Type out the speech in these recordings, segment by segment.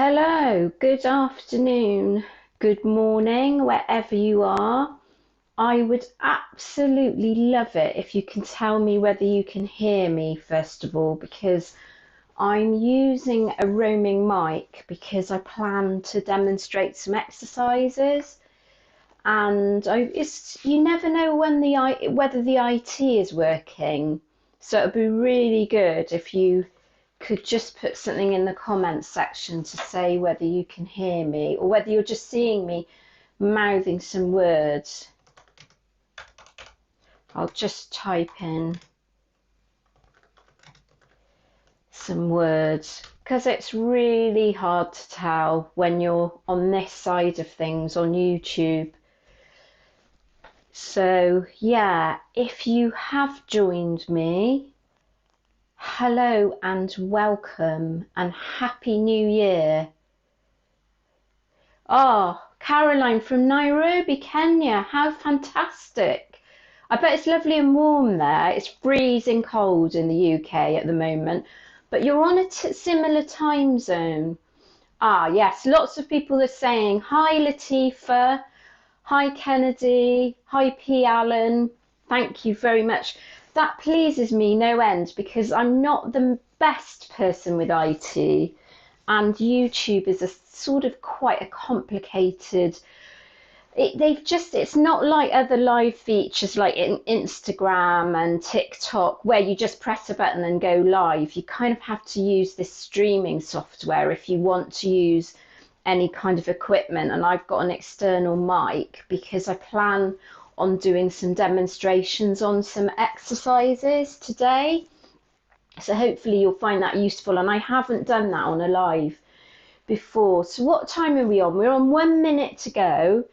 Hello, good afternoon, good morning, wherever you are. I would absolutely love it if you can tell me whether you can hear me, first of all, because I'm using a roaming mic because I plan to demonstrate some exercises. And you never know whether the IT is working. So it'd be really good if you could just put something in the comments section to say whether you can hear me or whether you're just seeing me mouthing some words. I'll just type in some words because it's really hard to tell when you're on this side of things on YouTube. So yeah, if you have joined me, hello and welcome and Happy New Year. Oh, Caroline from Nairobi, Kenya. How fantastic. I bet it's lovely and warm there. It's freezing cold in the UK at the moment, but you're on a similar time zone. Ah, yes, lots of people are saying, hi, Latifa. Hi, Kennedy. Hi, P. Allen. Thank you very much. That pleases me no end because I'm not the best person with IT, and YouTube is a sort of quite a complicated. It's not like other live features like in Instagram and TikTok where you just press a button and go live. You kind of have to use this streaming software if you want to use any kind of equipment, and I've got an external mic because I plan on doing some demonstrations on some exercises today, so hopefully you'll find that useful, and I haven't done that on a live before. So what time are we on? We're on 1 minute to go.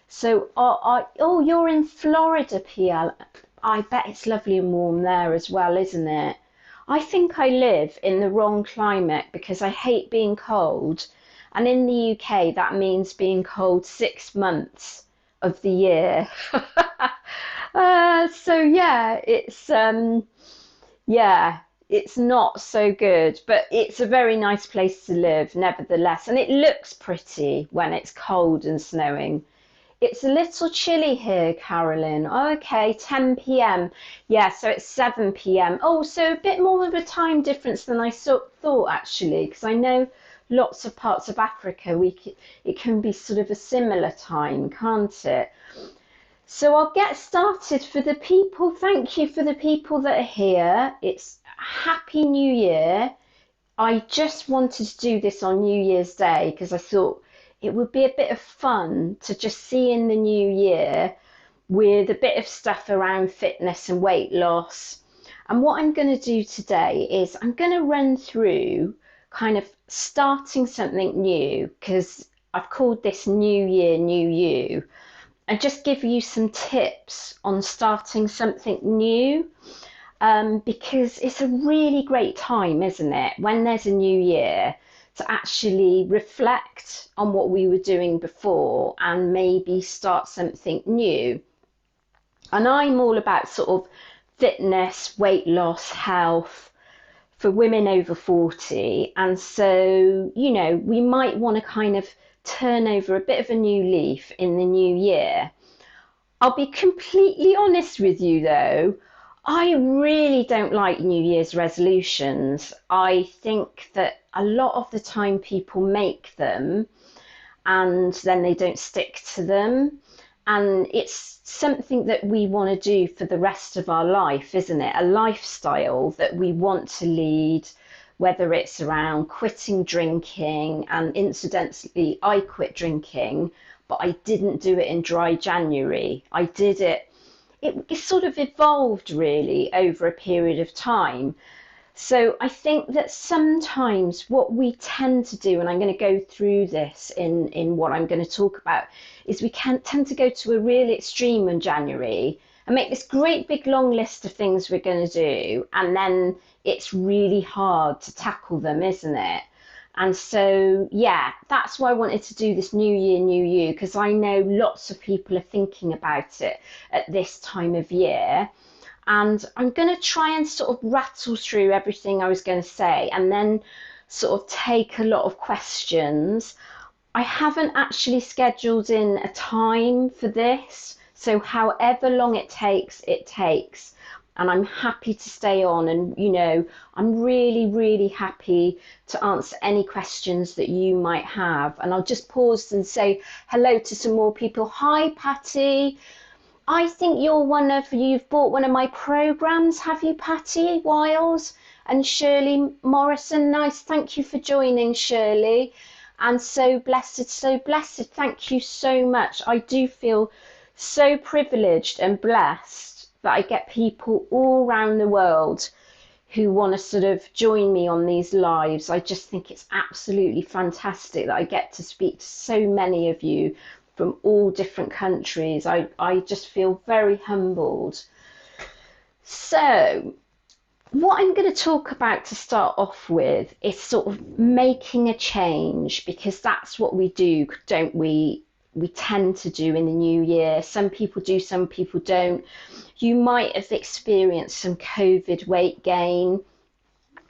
So oh, you're in Florida, PL. I bet it's lovely and warm there as well, isn't it? I think I live in the wrong climate because I hate being cold, and in the UK that means being cold 6 months of the year. So yeah, it's not so good, but it's a very nice place to live nevertheless, and it looks pretty when it's cold and snowing. It's a little chilly here, Carolyn. Oh, okay, 10 p.m. Yeah, so it's 7 p.m. Oh, so a bit more of a time difference than I thought, actually, because I know lots of parts of Africa, it can be sort of a similar time, can't it? So I'll get started for the people. Thank you for the people that are here. It's Happy New Year. I just wanted to do this on New Year's Day because I thought it would be a bit of fun to just see in the new year with a bit of stuff around fitness and weight loss. And what I'm going to do today is I'm going to run through kind of starting something new, because I've called this New Year, New You, and just give you some tips on starting something new. Because it's a really great time, isn't it, when there's a new year, to actually reflect on what we were doing before and maybe start something new. And I'm all about sort of fitness, weight loss, health for women over 40. And so, we might want to kind of turn over a bit of a new leaf in the new year. I'll be completely honest with you though, I really don't like New Year's resolutions. I think that a lot of the time people make them and then they don't stick to them. And it's something that we want to do for the rest of our life, isn't it? A lifestyle that we want to lead, whether it's around quitting drinking. And incidentally, I quit drinking, but I didn't do it in dry January. I did it sort of evolved really over a period of time. So I think that sometimes what we tend to do, and I'm going to go through this in what I'm going to talk about, is we can tend to go to a real extreme in January and make this great big long list of things we're going to do, and then it's really hard to tackle them, isn't it? And so, yeah, that's why I wanted to do this New Year, New You, because I know lots of people are thinking about it at this time of year. And I'm going to try and sort of rattle through everything I was going to say and then sort of take a lot of questions. I haven't actually scheduled in a time for this, so however long it takes, it takes. And I'm happy to stay on, and I'm really, really happy to answer any questions that you might have. And I'll just pause and say hello to some more people. Hi, Patty. I think you've bought one of my programs, have you, Patty Wiles? And Shirley Morrison, nice. Thank you for joining, Shirley. And so blessed, so blessed. Thank you so much. I do feel so privileged and blessed that I get people all around the world who want to sort of join me on these lives. I just think it's absolutely fantastic that I get to speak to so many of you from all different countries. I just feel very humbled. So what I'm going to talk about to start off with is sort of making a change, because that's what we do, don't we? We tend to do in the new year. Some people do, some people don't. You might have experienced some COVID weight gain.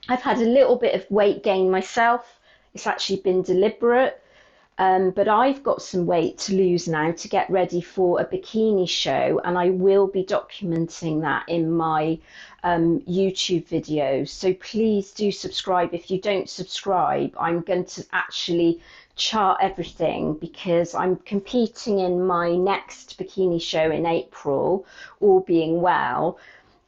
I've had a little bit of weight gain myself. It's actually been deliberate. But I've got some weight to lose now to get ready for a bikini show, and I will be documenting that in my YouTube videos. So please do subscribe. If you don't subscribe, I'm going to actually chart everything, because I'm competing in my next bikini show in April, all being well.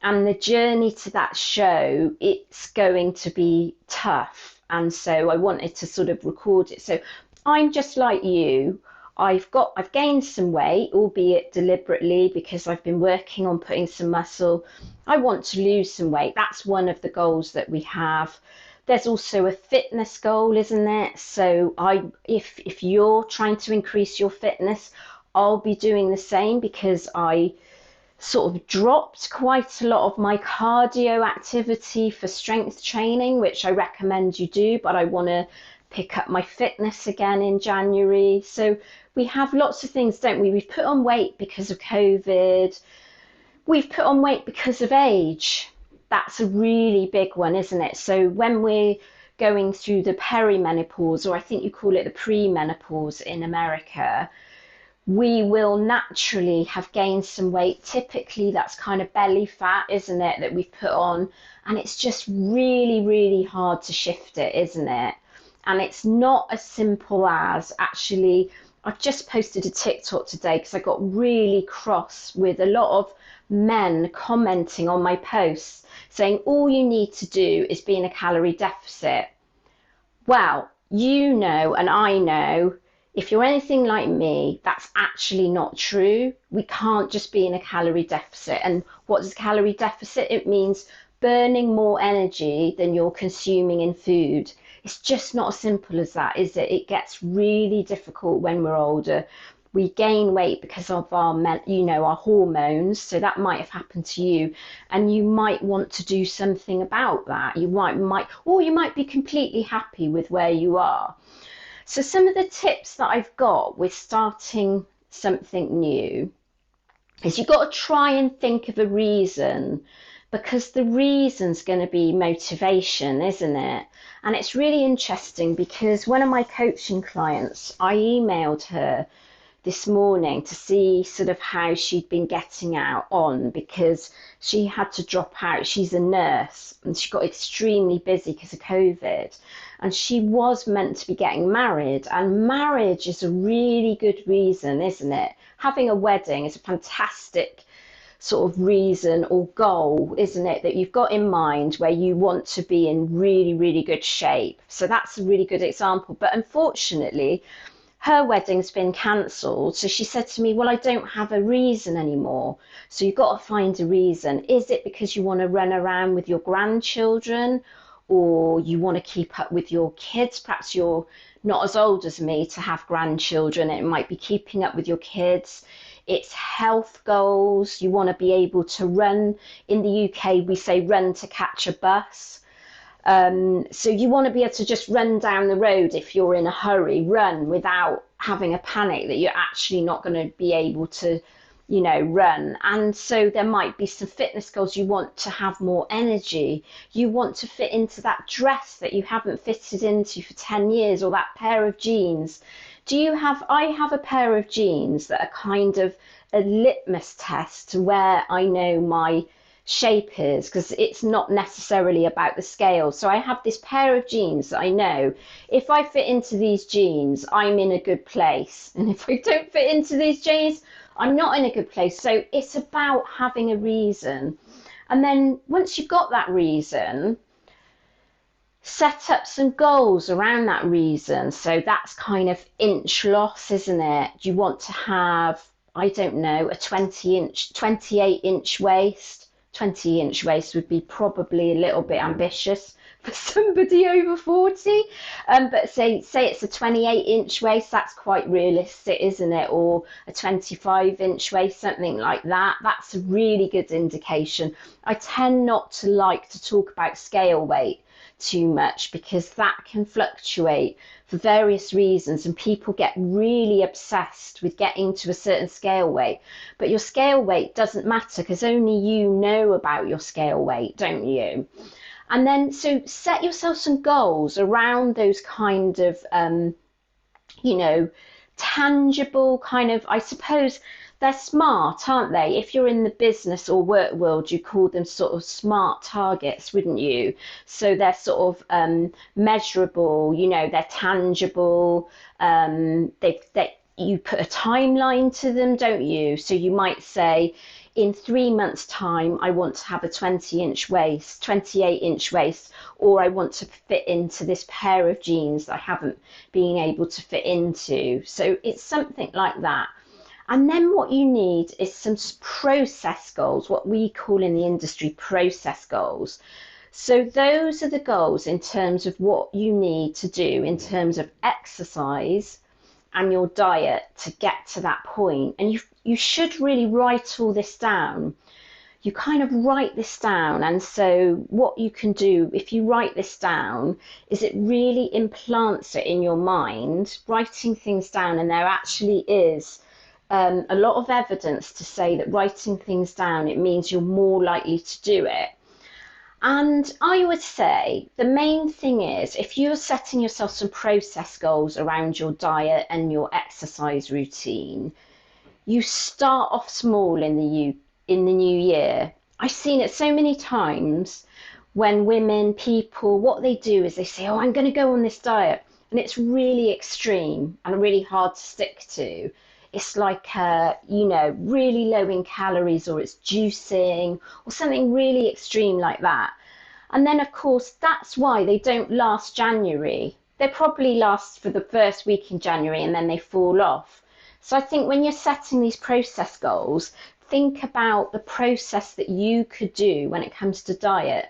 And the journey to that show, it's going to be tough. And so I wanted to sort of record it. So I'm just like you. I've gained some weight, albeit deliberately, because I've been working on putting some muscle. I want to lose some weight. That's one of the goals that we have. There's also a fitness goal, isn't it? So if you're trying to increase your fitness, I'll be doing the same, because I sort of dropped quite a lot of my cardio activity for strength training, which I recommend you do, but I want to pick up my fitness again in January. So we have lots of things, don't we? We've put on weight because of COVID. We've put on weight because of age. That's a really big one, isn't it? So when we're going through the perimenopause, or I think you call it the premenopause in America, we will naturally have gained some weight. Typically that's kind of belly fat, isn't it, that we've put on, and it's just really, really hard to shift it, isn't it? And it's not as simple as, actually, I've just posted a TikTok today because I got really cross with a lot of men commenting on my posts saying all you need to do is be in a calorie deficit. Well, you know, and I know, if you're anything like me, that's actually not true. We can't just be in a calorie deficit. And what does calorie deficit? It means burning more energy than you're consuming in food. It's just not as simple as that, is it? It gets really difficult when we're older. We gain weight because of our hormones. So that might have happened to you, and you might want to do something about that. Or you might be completely happy with where you are. So some of the tips that I've got with starting something new is you've got to try and think of a reason, because the reason's going to be motivation, isn't it? And it's really interesting, because one of my coaching clients, I emailed her this morning to see sort of how she'd been getting on, because she had to drop out. She's a nurse and she got extremely busy because of COVID, and she was meant to be getting married, and marriage is a really good reason, isn't it? Having a wedding is a fantastic sort of reason or goal, isn't it, that you've got in mind, where you want to be in really, really good shape. So that's a really good example. But unfortunately, her wedding's been cancelled. So she said to me, well, I don't have a reason anymore. So you've got to find a reason. Is it because you want to run around with your grandchildren, or you want to keep up with your kids? Perhaps you're not as old as me to have grandchildren. It might be keeping up with your kids. It's health goals. You want to be able to run. In the UK, we say run to catch a bus. So you want to be able to just run down the road if you're in a hurry, run without having a panic that you're actually not going to be able to run. And so there might be some fitness goals. You want to have more energy. You want to fit into that dress that you haven't fitted into for 10 years, or that pair of jeans. I have a pair of jeans that are kind of a litmus test to where I know my shape is, because it's not necessarily about the scale. So I have this pair of jeans that I know if I fit into these jeans, I'm in a good place. And if I don't fit into these jeans, I'm not in a good place. So it's about having a reason. And then once you've got that reason, set up some goals around that reason. So that's kind of inch loss, isn't it? Do you want to have, I don't know, a 28-inch waist? 20-inch waist would be probably a little bit ambitious for somebody over 40. But say it's a 28-inch waist, that's quite realistic, isn't it? Or a 25-inch waist, something like that. That's a really good indication. I tend not to like to talk about scale weight too much, because that can fluctuate for various reasons, and people get really obsessed with getting to a certain scale weight. But your scale weight doesn't matter, because only you know about your scale weight, don't you? And then so set yourself some goals around those kind of tangible kind of, I suppose they're smart, aren't they? If you're in the business or work world, you call them sort of smart targets, wouldn't you? So they're sort of measurable, they're tangible. You put a timeline to them, don't you? So you might say, in 3 months' time, I want to have a 20-inch waist, 28-inch waist, or I want to fit into this pair of jeans that I haven't been able to fit into. So it's something like that. And then what you need is some process goals, what we call in the industry process goals. So those are the goals in terms of what you need to do in terms of exercise and your diet to get to that point. And you should really write all this down. You kind of write this down. And so what you can do if you write this down is it really implants it in your mind, writing things down. And there actually is a lot of evidence to say that writing things down, it means you're more likely to do it. And I would say the main thing is, if you're setting yourself some process goals around your diet and your exercise routine, you start off small in the new year. I've seen it so many times when people, what they do is they say, oh, I'm going to go on this diet. And it's really extreme and really hard to stick to. It's like, really low in calories, or it's juicing or something really extreme like that. And then, of course, that's why they don't last January. They probably last for the first week in January and then they fall off. So I think when you're setting these process goals, think about the process that you could do when it comes to diet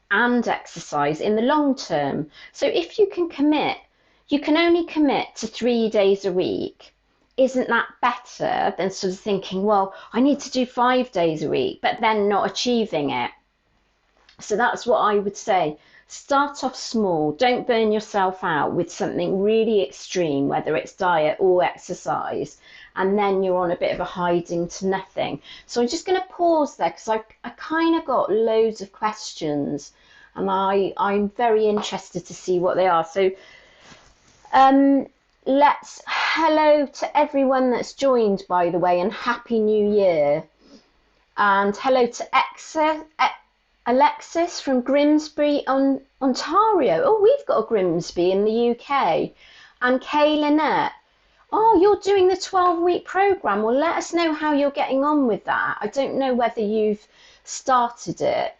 and exercise in the long term. So if you can commit, you can only commit to 3 days a week. Isn't that better than sort of thinking, well, I need to do 5 days a week, but then not achieving it? So that's what I would say. Start off small. Don't burn yourself out with something really extreme, whether it's diet or exercise, and then you're on a bit of a hiding to nothing. So I'm just going to pause there, because I kind of got loads of questions, and I'm very interested to see what they are. So hello to everyone that's joined, by the way, and Happy New Year. And hello to Alexis from Grimsby, Ontario. Oh, we've got a Grimsby in the UK. And Kay Lynette. Oh, you're doing the 12-week programme. Well, let us know how you're getting on with that. I don't know whether you've started it.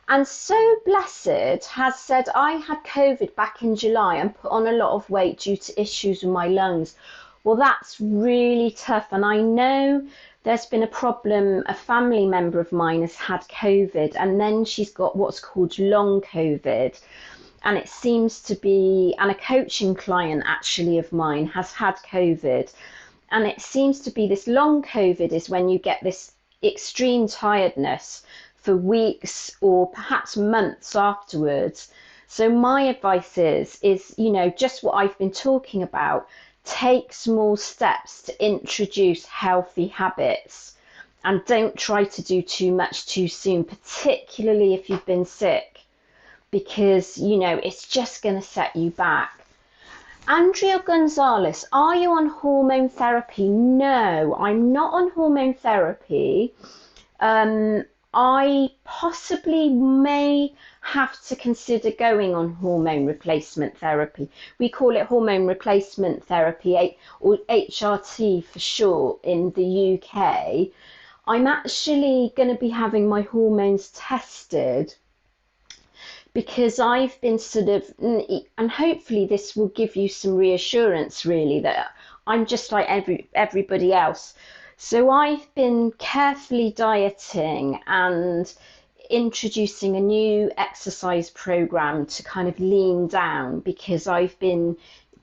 And So Blessed has said, I had COVID back in July and put on a lot of weight due to issues with my lungs. Well, that's really tough. And I know there's been a problem. A family member of mine has had COVID, and then she's got what's called long COVID. And it seems to be, and a coaching client actually of mine has had COVID. And it seems to be this long COVID is when you get this extreme tiredness for weeks or perhaps months afterwards. So my advice is, just what I've been talking about. take small steps to introduce healthy habits, and don't try to do too much too soon, particularly if you've been sick, because it's just going to set you back. Andrea Gonzalez, are you on hormone therapy? No, I'm not on hormone therapy. I possibly may have to consider going on hormone replacement therapy. We call it hormone replacement therapy, or HRT for short, in the UK. I'm actually going to be having my hormones tested because I've been and hopefully this will give you some reassurance really that I'm just like everybody else. So I've been carefully dieting and introducing a new exercise program to kind of lean down, because I've been,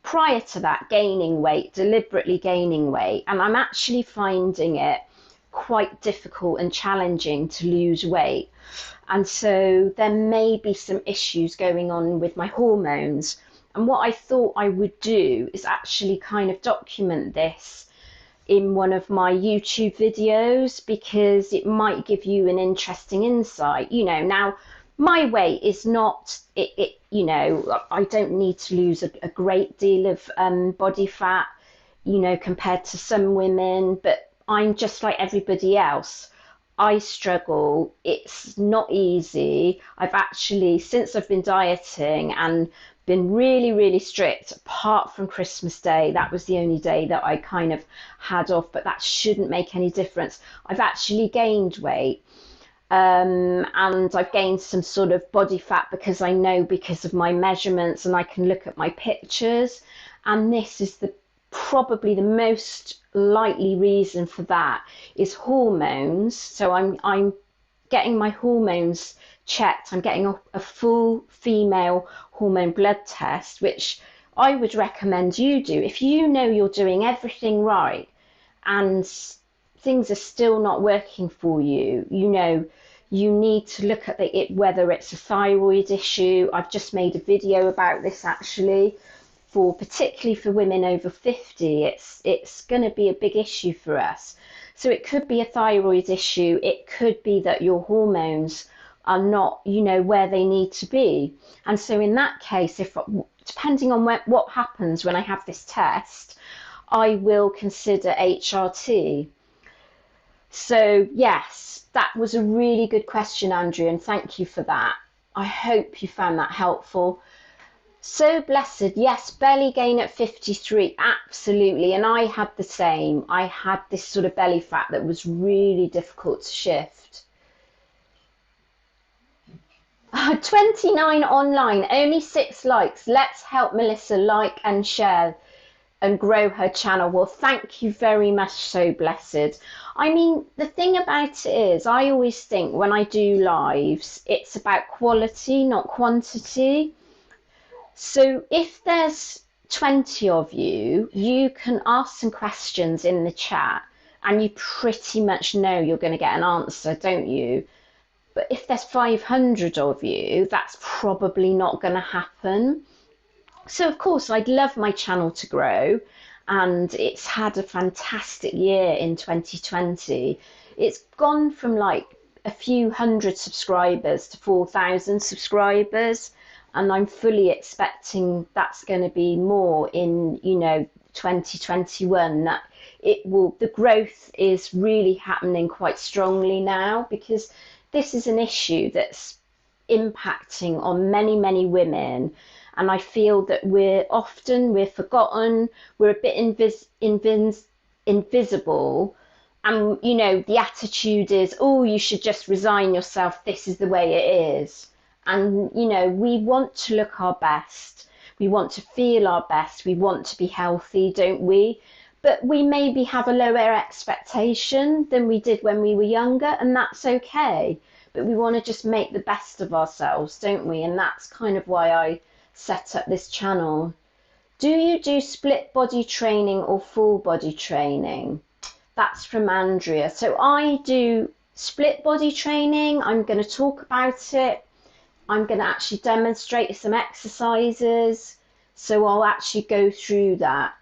prior to that, gaining weight, deliberately gaining weight, and I'm actually finding it quite difficult and challenging to lose weight. And so there may be some issues going on with my hormones. And what I thought I would do is actually kind of document this in one of my YouTube videos, because it might give you an interesting insight. Now my weight is not, I don't need to lose a great deal of body fat, compared to some women, but I'm just like everybody else. I struggle. It's not easy. I've actually, since I've been dieting and been really, really strict, apart from Christmas Day, that was the only day that I kind of had off, but that shouldn't make any difference. I've actually gained weight. And I've gained some sort of body fat because I know, because of my measurements, and I can look at my pictures. And this is probably the most likely reason for that is hormones. So I'm getting my hormones checked. I'm getting a full female hormone blood test, which I would recommend you do if you know you're doing everything right and things are still not working for you. You need to look at whether it's a thyroid issue. I've just made a video about this actually, particularly for women over 50. It's going to be a big issue for us. So it could be a thyroid issue. It could be that your hormones are not, where they need to be. And so in that case, depending on what happens when I have this test, I will consider HRT. So yes, that was a really good question, Andrew, and thank you for that. I hope you found that helpful. So Blessed, yes, belly gain at 53, absolutely. And I had the same. I had this sort of belly fat that was really difficult to shift. 29 online, only 6 likes. Let's help Melissa like and share and grow her channel. Well, thank you very much, So Blessed. I mean, the thing about it is, I always think when I do lives, it's about quality, not quantity. So if there's 20 of you, you can ask some questions in the chat and you pretty much know you're going to get an answer, don't you? But if there's 500 of you, that's probably not going to happen. So of course, I'd love my channel to grow, and it's had a fantastic year in 2020. It's gone from like a few hundred subscribers to 4,000 subscribers. And I'm fully expecting that's going to be more in 2021. That the growth is really happening quite strongly now, because this is an issue that's impacting on many, many women. And I feel that we're forgotten, we're a bit invisible. And the attitude is, oh, you should just resign yourself, this is the way it is. And, we want to look our best. We want to feel our best. We want to be healthy, don't we? But we maybe have a lower expectation than we did when we were younger, and that's okay. But we want to just make the best of ourselves, don't we? And that's kind of why I set up this channel. Do you do split body training or full body training? That's from Andrea. So I do split body training. I'm going to talk about it. I'm going to actually demonstrate some exercises, so I'll actually go through that.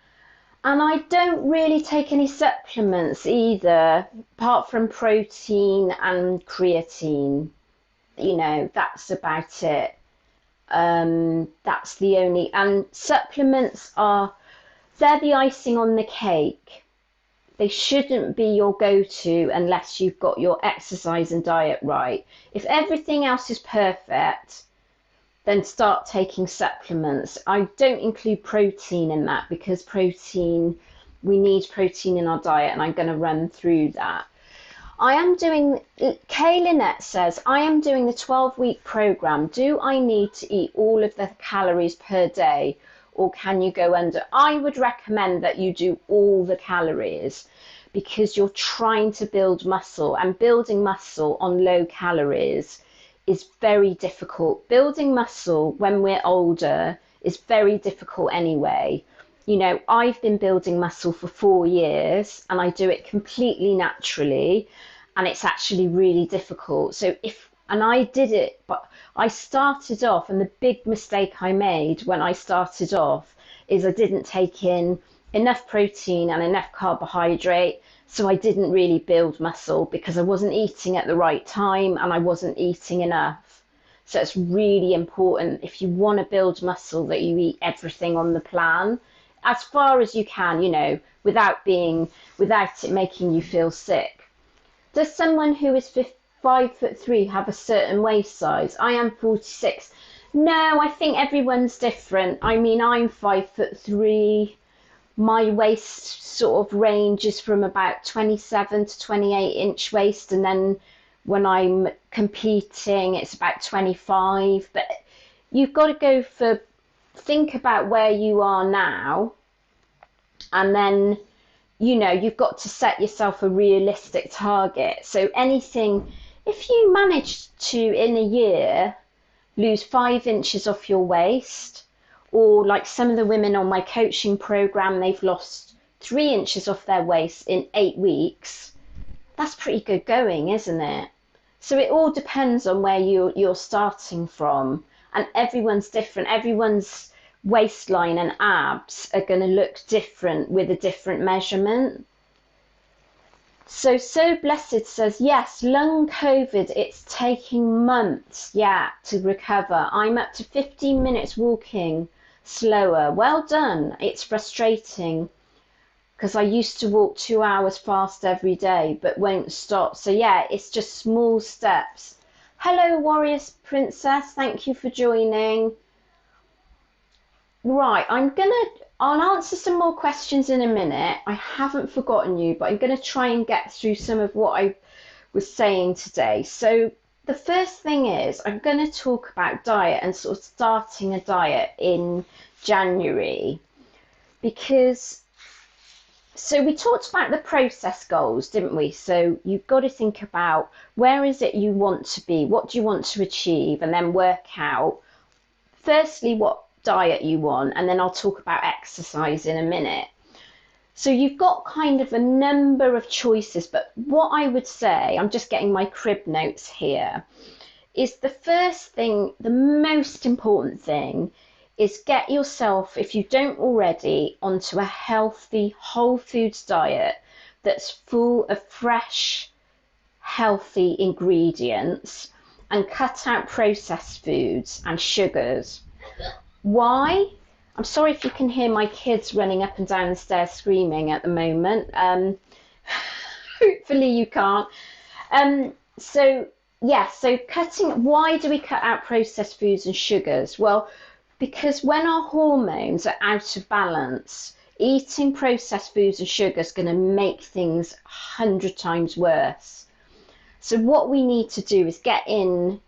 And I don't really take any supplements either, apart from protein and creatine. You know, that's about it. That's the only, and supplements are, they're the icing on the cake. They shouldn't be your go-to unless you've got your exercise and diet right. If everything else is perfect, then start taking supplements. I don't include protein in that because protein, we need protein in our diet, and I'm going to run through that. I am doing, Kay Lynette says, I am doing the 12-week program. Do I need to eat all of the calories per day, or can you go under? I would recommend that you do all the calories because you're trying to build muscle, and building muscle on low calories is very difficult. Building muscle when we're older is very difficult anyway. You know, I've been building muscle for 4 years and I do it completely naturally, and it's actually really difficult. And I did it, but I started off, and the big mistake I made when I started off is I didn't take in enough protein and enough carbohydrate. So I didn't really build muscle because I wasn't eating at the right time and I wasn't eating enough. So it's really important, if you want to build muscle, that you eat everything on the plan as far as you can, you know, without it making you feel sick. Does someone who is 5'3" have a certain waist size? I am 46. No, I think everyone's different. I mean, I'm 5'3". My waist sort of range is from about 27 to 28-inch waist, and then when I'm competing it's about 25. But you've got to think about where you are now, and then, you know, you've got to set yourself a realistic target. So anything, if you manage to in a year lose 5 inches off your waist, or like some of the women on my coaching program, they've lost 3 inches off their waist in 8 weeks. That's pretty good going, isn't it? So it all depends on where you're starting from, and everyone's different. Everyone's waistline and abs are going to look different with a different measurement. So Blessed says, yes, long COVID, it's taking months, to recover. I'm up to 15 minutes walking slower. Well done. It's frustrating because I used to walk 2 hours fast every day but won't stop. So it's just small steps. Hello, Warrior Princess. Thank you for joining. Right, I'll answer some more questions in a minute. I haven't forgotten you, but I'm going to try and get through some of what I was saying today. So the first thing is, I'm going to talk about diet and sort of starting a diet in January, because we talked about the process goals, didn't we? So you've got to think about, where is it you want to be? What do you want to achieve? And then work out, firstly, what diet you want, and then I'll talk about exercise in a minute. So you've got kind of a number of choices, but what I would say, I'm just getting my crib notes here, is the first thing, the most important thing, is get yourself, if you don't already, onto a healthy whole foods diet that's full of fresh, healthy ingredients, and cut out processed foods and sugars. Why? I'm sorry if you can hear my kids running up and down the stairs screaming at the moment. Hopefully you can't. So why do we cut out processed foods and sugars? Well, because when our hormones are out of balance, eating processed foods and sugars is going to make things 100 times worse. So what we need to do is get in.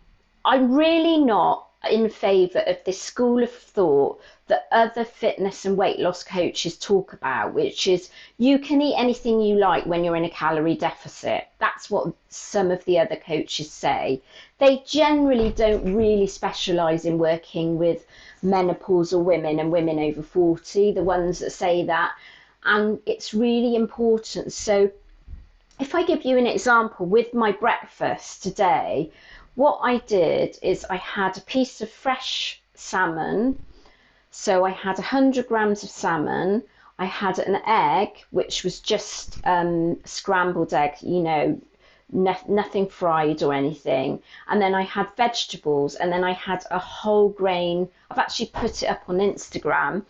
I'm really not in favour of this school of thought that other fitness and weight loss coaches talk about, which is you can eat anything you like when you're in a calorie deficit. That's what some of the other coaches say. They generally don't really specialise in working with menopausal women and women over 40, the ones that say that, and it's really important. So if I give you an example with my breakfast today, what I did is I had a piece of fresh salmon. So I had 100 grams of salmon. I had an egg, which was just scrambled egg, you know, nothing fried or anything. And then I had vegetables, and then I had a whole grain. I've actually put it up on Instagram,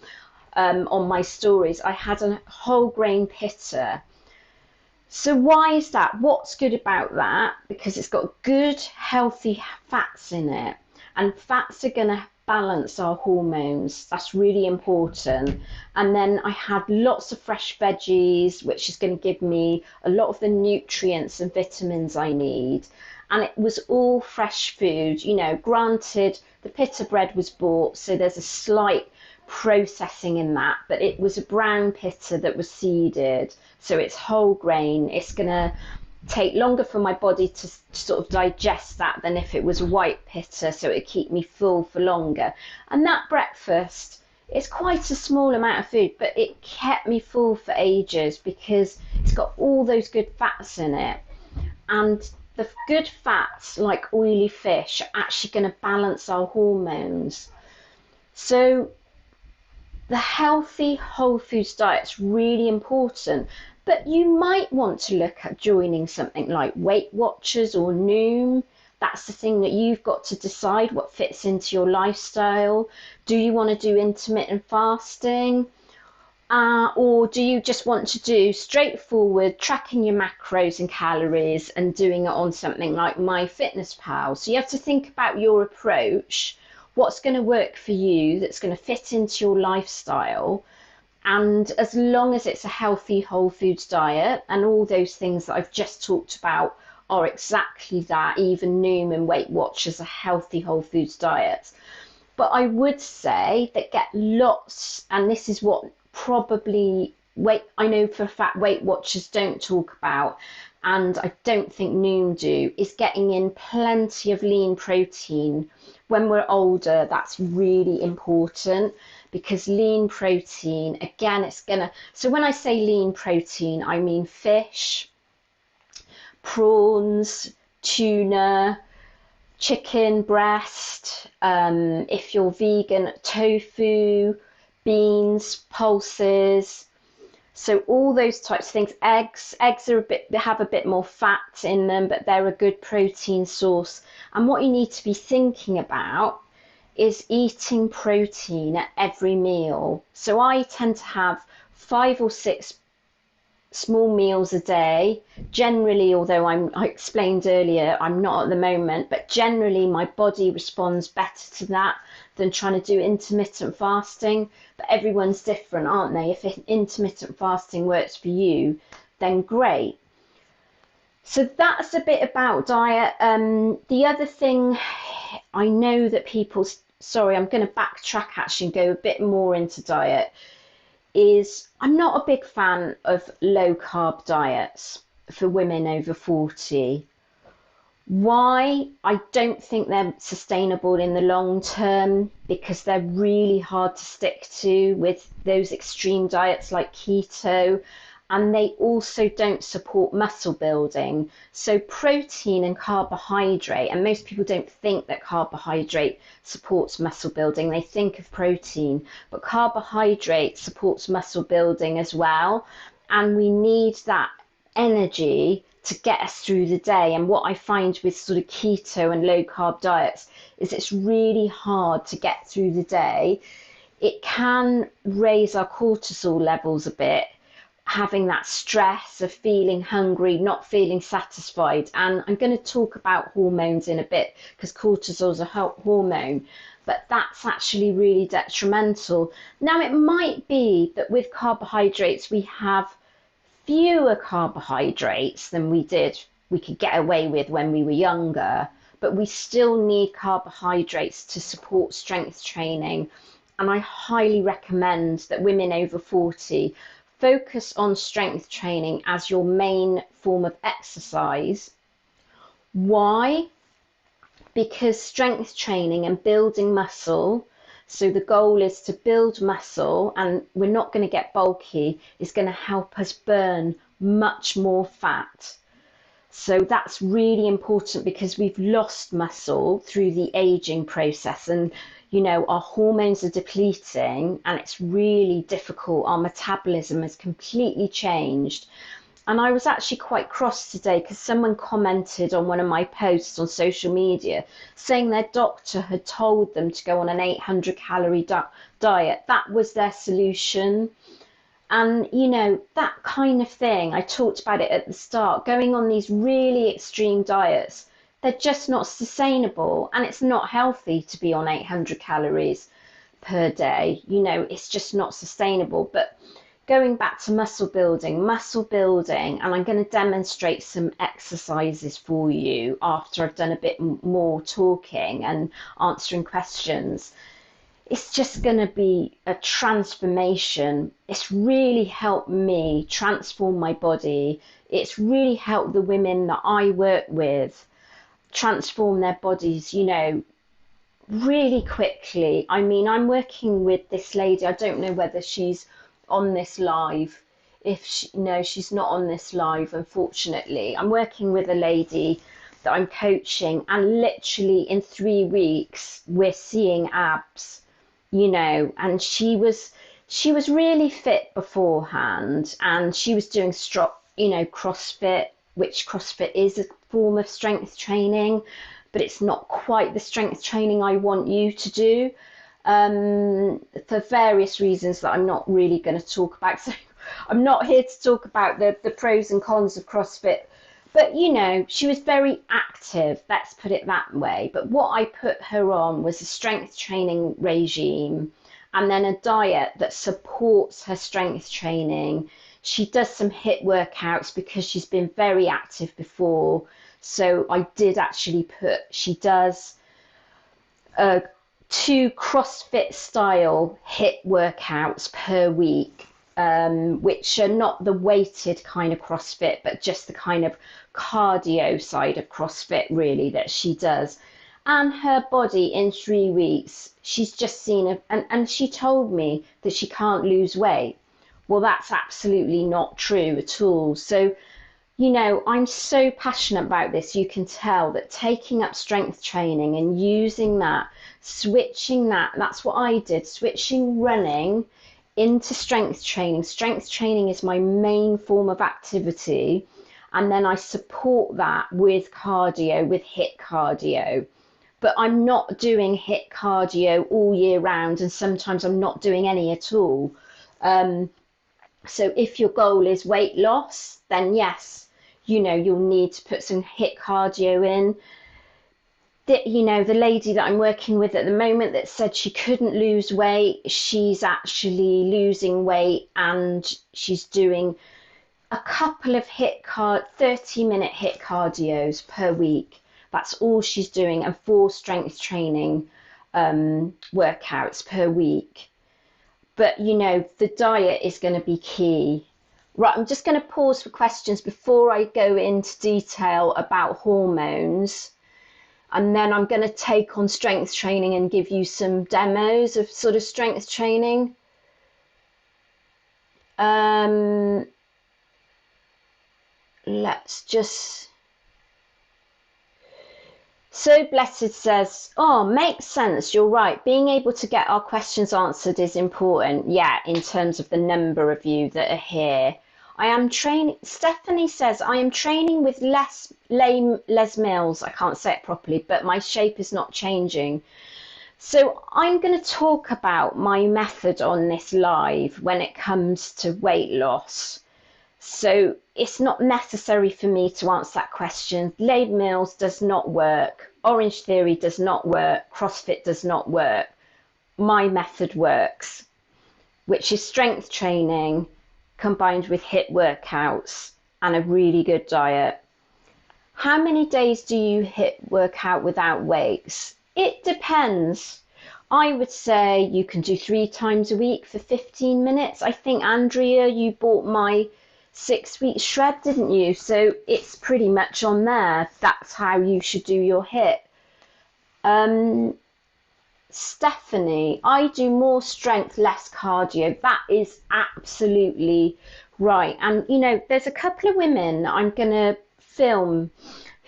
on my stories. I had a whole grain pita. So why is that? What's good about that? Because it's got good, healthy fats in it, and fats are going to balance our hormones. That's really important. And then I had lots of fresh veggies, which is going to give me a lot of the nutrients and vitamins I need. And it was all fresh food. You know, granted, the pita bread was bought, so there's a slight processing in that, but it was a brown pita that was seeded, so it's whole grain. It's gonna take longer for my body to sort of digest that than if it was white pita, so it'd keep me full for longer. And that breakfast, it's quite a small amount of food, but it kept me full for ages because it's got all those good fats in it. And the good fats, like oily fish, are actually going to balance our hormones. So the healthy whole foods diet is really important, but you might want to look at joining something like Weight Watchers or Noom. That's the thing that you've got to decide what fits into your lifestyle. Do you want to do intermittent fasting? Or do you just want to do straightforward tracking your macros and calories and doing it on something like MyFitnessPal? So you have to think about your approach, what's going to work for you, that's going to fit into your lifestyle. And as long as it's a healthy whole foods diet, and all those things that I've just talked about are exactly that, even Noom and Weight Watchers are healthy whole foods diets. But I would say that get lots, and this is what probably I know for a fact Weight Watchers don't talk about, and I don't think Noom do, is getting in plenty of lean protein. When we're older, that's really important, because lean protein, again, so when I say lean protein, I mean fish, prawns, tuna, chicken breast, if you're vegan, tofu, beans, pulses. So all those types of things. Eggs are they have a bit more fat in them, but they're a good protein source. And what you need to be thinking about is eating protein at every meal. So I tend to have 5 or 6 small meals a day. Generally, although I explained earlier, I'm not at the moment, but generally my body responds better to that than trying to do intermittent fasting. But everyone's different, aren't they? If intermittent fasting works for you, then great. So that's a bit about diet. The other thing, I know that sorry, I'm going to backtrack actually and go a bit more into diet, is I'm not a big fan of low carb diets for women over 40. Why? I don't think they're sustainable in the long term, because they're really hard to stick to with those extreme diets like keto, and they also don't support muscle building. So protein and carbohydrate, and most people don't think that carbohydrate supports muscle building. They think of protein, but carbohydrate supports muscle building as well, and we need that energy to get us through the day. And what I find with sort of keto and low carb diets is it's really hard to get through the day. It can raise our cortisol levels a bit, having that stress of feeling hungry, not feeling satisfied. And I'm going to talk about hormones in a bit, because cortisol is a hormone, but that's actually really detrimental. Now, it might be that with carbohydrates we have fewer carbohydrates than we could get away with when we were younger, but we still need carbohydrates to support strength training. And I highly recommend that women over 40 focus on strength training as your main form of exercise. Why? Because strength training and building muscle, so the goal is to build muscle, and we're not going to get bulky, is going to help us burn much more fat. So that's really important because we've lost muscle through the aging process, and our hormones are depleting and it's really difficult. Our metabolism has completely changed. And I was actually quite cross today because someone commented on one of my posts on social media saying their doctor had told them to go on an 800 calorie diet. That was their solution. And, that kind of thing, I talked about it at the start, going on these really extreme diets, they're just not sustainable, and it's not healthy to be on 800 calories per day. It's just not sustainable. But going back to muscle building, and I'm going to demonstrate some exercises for you after I've done a bit more talking and answering questions. It's just going to be a transformation. It's really helped me transform my body. It's really helped the women that I work with transform their bodies, really quickly. I mean, I'm working with this lady. I don't know whether she's on this live. If she, no, she's not on this live, unfortunately. I'm working with a lady that I'm coaching, and literally in 3 weeks, we're seeing abs, and she was really fit beforehand, and she was doing CrossFit, which CrossFit is a form of strength training, but it's not quite the strength training I want you to do, for various reasons that I'm not really going to talk about. So I'm not here to talk about the pros and cons of CrossFit. But, she was very active, let's put it that way. But what I put her on was a strength training regime and then a diet that supports her strength training. She does some HIIT workouts because she's been very active before. So I did actually she does 2 CrossFit style HIIT workouts per week, which are not the weighted kind of CrossFit, but just the kind of cardio side of CrossFit really that she does. And her body in 3 weeks, she's just seen and she told me that she can't lose weight. Well, that's absolutely not true at all. So, I'm so passionate about this. You can tell that taking up strength training and using that, switching that's what I did, switching running into strength training. Strength training is my main form of activity. And then I support that with cardio, with HIIT cardio. But I'm not doing HIIT cardio all year round, and sometimes I'm not doing any at all. So if your goal is weight loss, then yes, you'll need to put some HIIT cardio in. The lady that I'm working with at the moment that said she couldn't lose weight, she's actually losing weight, and she's doing a couple of 30-minute HIIT cardios per week. That's all she's doing, and 4 strength training workouts per week. But, the diet is going to be key. Right, I'm just going to pause for questions before I go into detail about hormones. And then I'm going to take on strength training and give you some demos of sort of strength training. Let's just... So Blessed says, oh, makes sense, you're right. Being able to get our questions answered is important. Yeah, in terms of the number of you that are here. I am training, Stephanie says, I am training with Les Mills. I can't say it properly, but my shape is not changing. So I'm going to talk about my method on this live when it comes to weight loss. So it's not necessary for me to answer that question. Les Mills does not work. Orange Theory does not work. CrossFit does not work. My method works, which is strength training combined with HIIT workouts and a really good diet. How many days do you HIIT workout without weights? It depends. I would say you can do 3 times a week for 15 minutes. I think, Andrea, you bought my 6-week shred, didn't you? So it's pretty much on there. That's how you should do your HIIT. Stephanie, I do more strength, less cardio. That is absolutely right. And, there's a couple of women I'm going to film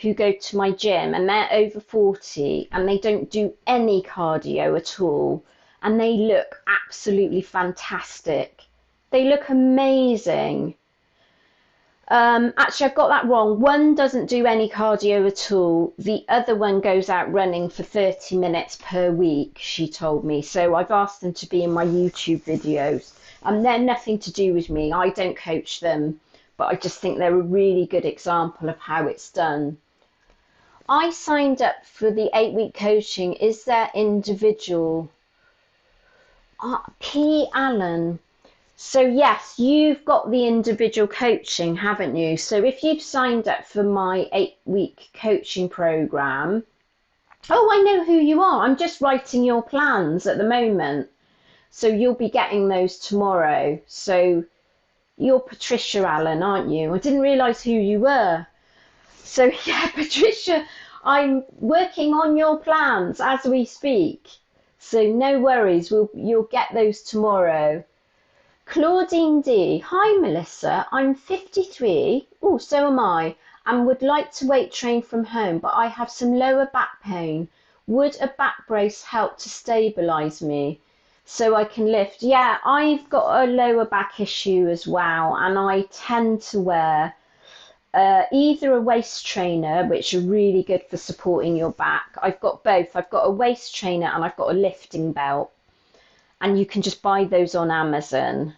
who go to my gym and they're over 40 and they don't do any cardio at all, and they look absolutely fantastic. They look amazing. Actually, I've got that wrong. One doesn't do any cardio at all. The other one goes out running for 30 minutes per week, she told me. So I've asked them to be in my YouTube videos. And they're nothing to do with me. I don't coach them. But I just think they're a really good example of how it's done. I signed up for the 8-week coaching. Is there individual? P. Allen. So yes, you've got the individual coaching, haven't you? So if you've signed up for my 8-week coaching program, oh, I know who you are. I'm just writing your plans at the moment. So you'll be getting those tomorrow. So you're Patricia Allen, aren't you? I didn't realise who you were. So yeah, Patricia, I'm working on your plans as we speak. So no worries, you'll get those tomorrow. Claudine D. Hi Melissa, I'm 53, oh so am I, and would like to weight train from home, but I have some lower back pain. Would a back brace help to stabilise me so I can lift? Yeah, I've got a lower back issue as well, and I tend to wear either a waist trainer, which are really good for supporting your back. I've got both. I've got a waist trainer and I've got a lifting belt. And you can just buy those on Amazon.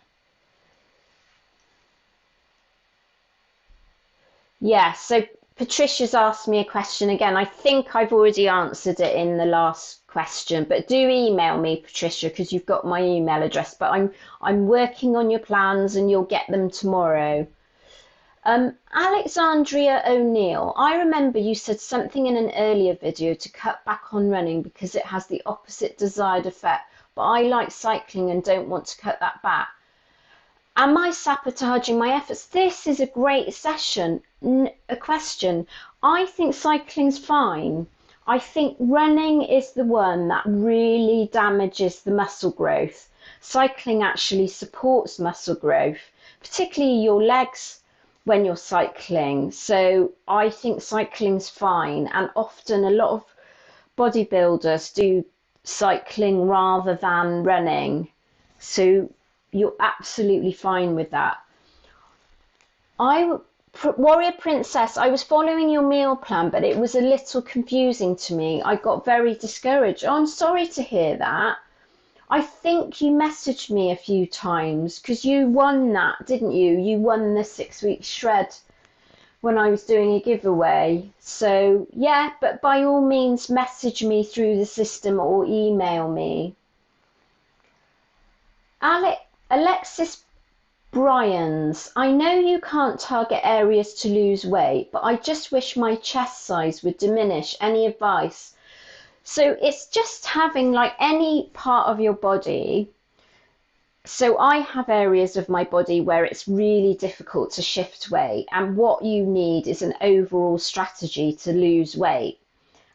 Yeah, so Patricia's asked me a question again. I think I've already answered it in the last question, but do email me, Patricia, because you've got my email address. But I'm working on your plans and you'll get them tomorrow. Alexandria O'Neill, I remember you said something in an earlier video to cut back on running because it has the opposite desired effect, but I like cycling and don't want to cut that back. Am I sabotaging my efforts? This is a great session. A question. I think cycling's fine. I think running is the one that really damages the muscle growth. Cycling actually supports muscle growth, particularly your legs when you're cycling. So I think cycling's fine, and often a lot of bodybuilders do cycling rather than running. So you're absolutely fine with that. Warrior Princess, I was following your meal plan, but it was a little confusing to me. I got very discouraged. Oh, I'm sorry to hear that. I think you messaged me a few times because you won that, didn't you? You won the 6-week shred when I was doing a giveaway. So yeah, but by all means message me through the system or email me. Alexis Bryans, I know you can't target areas to lose weight, but I just wish my chest size would diminish. Any advice? So it's just having like any part of your body. So I have areas of my body where it's really difficult to shift weight, and what you need is an overall strategy to lose weight.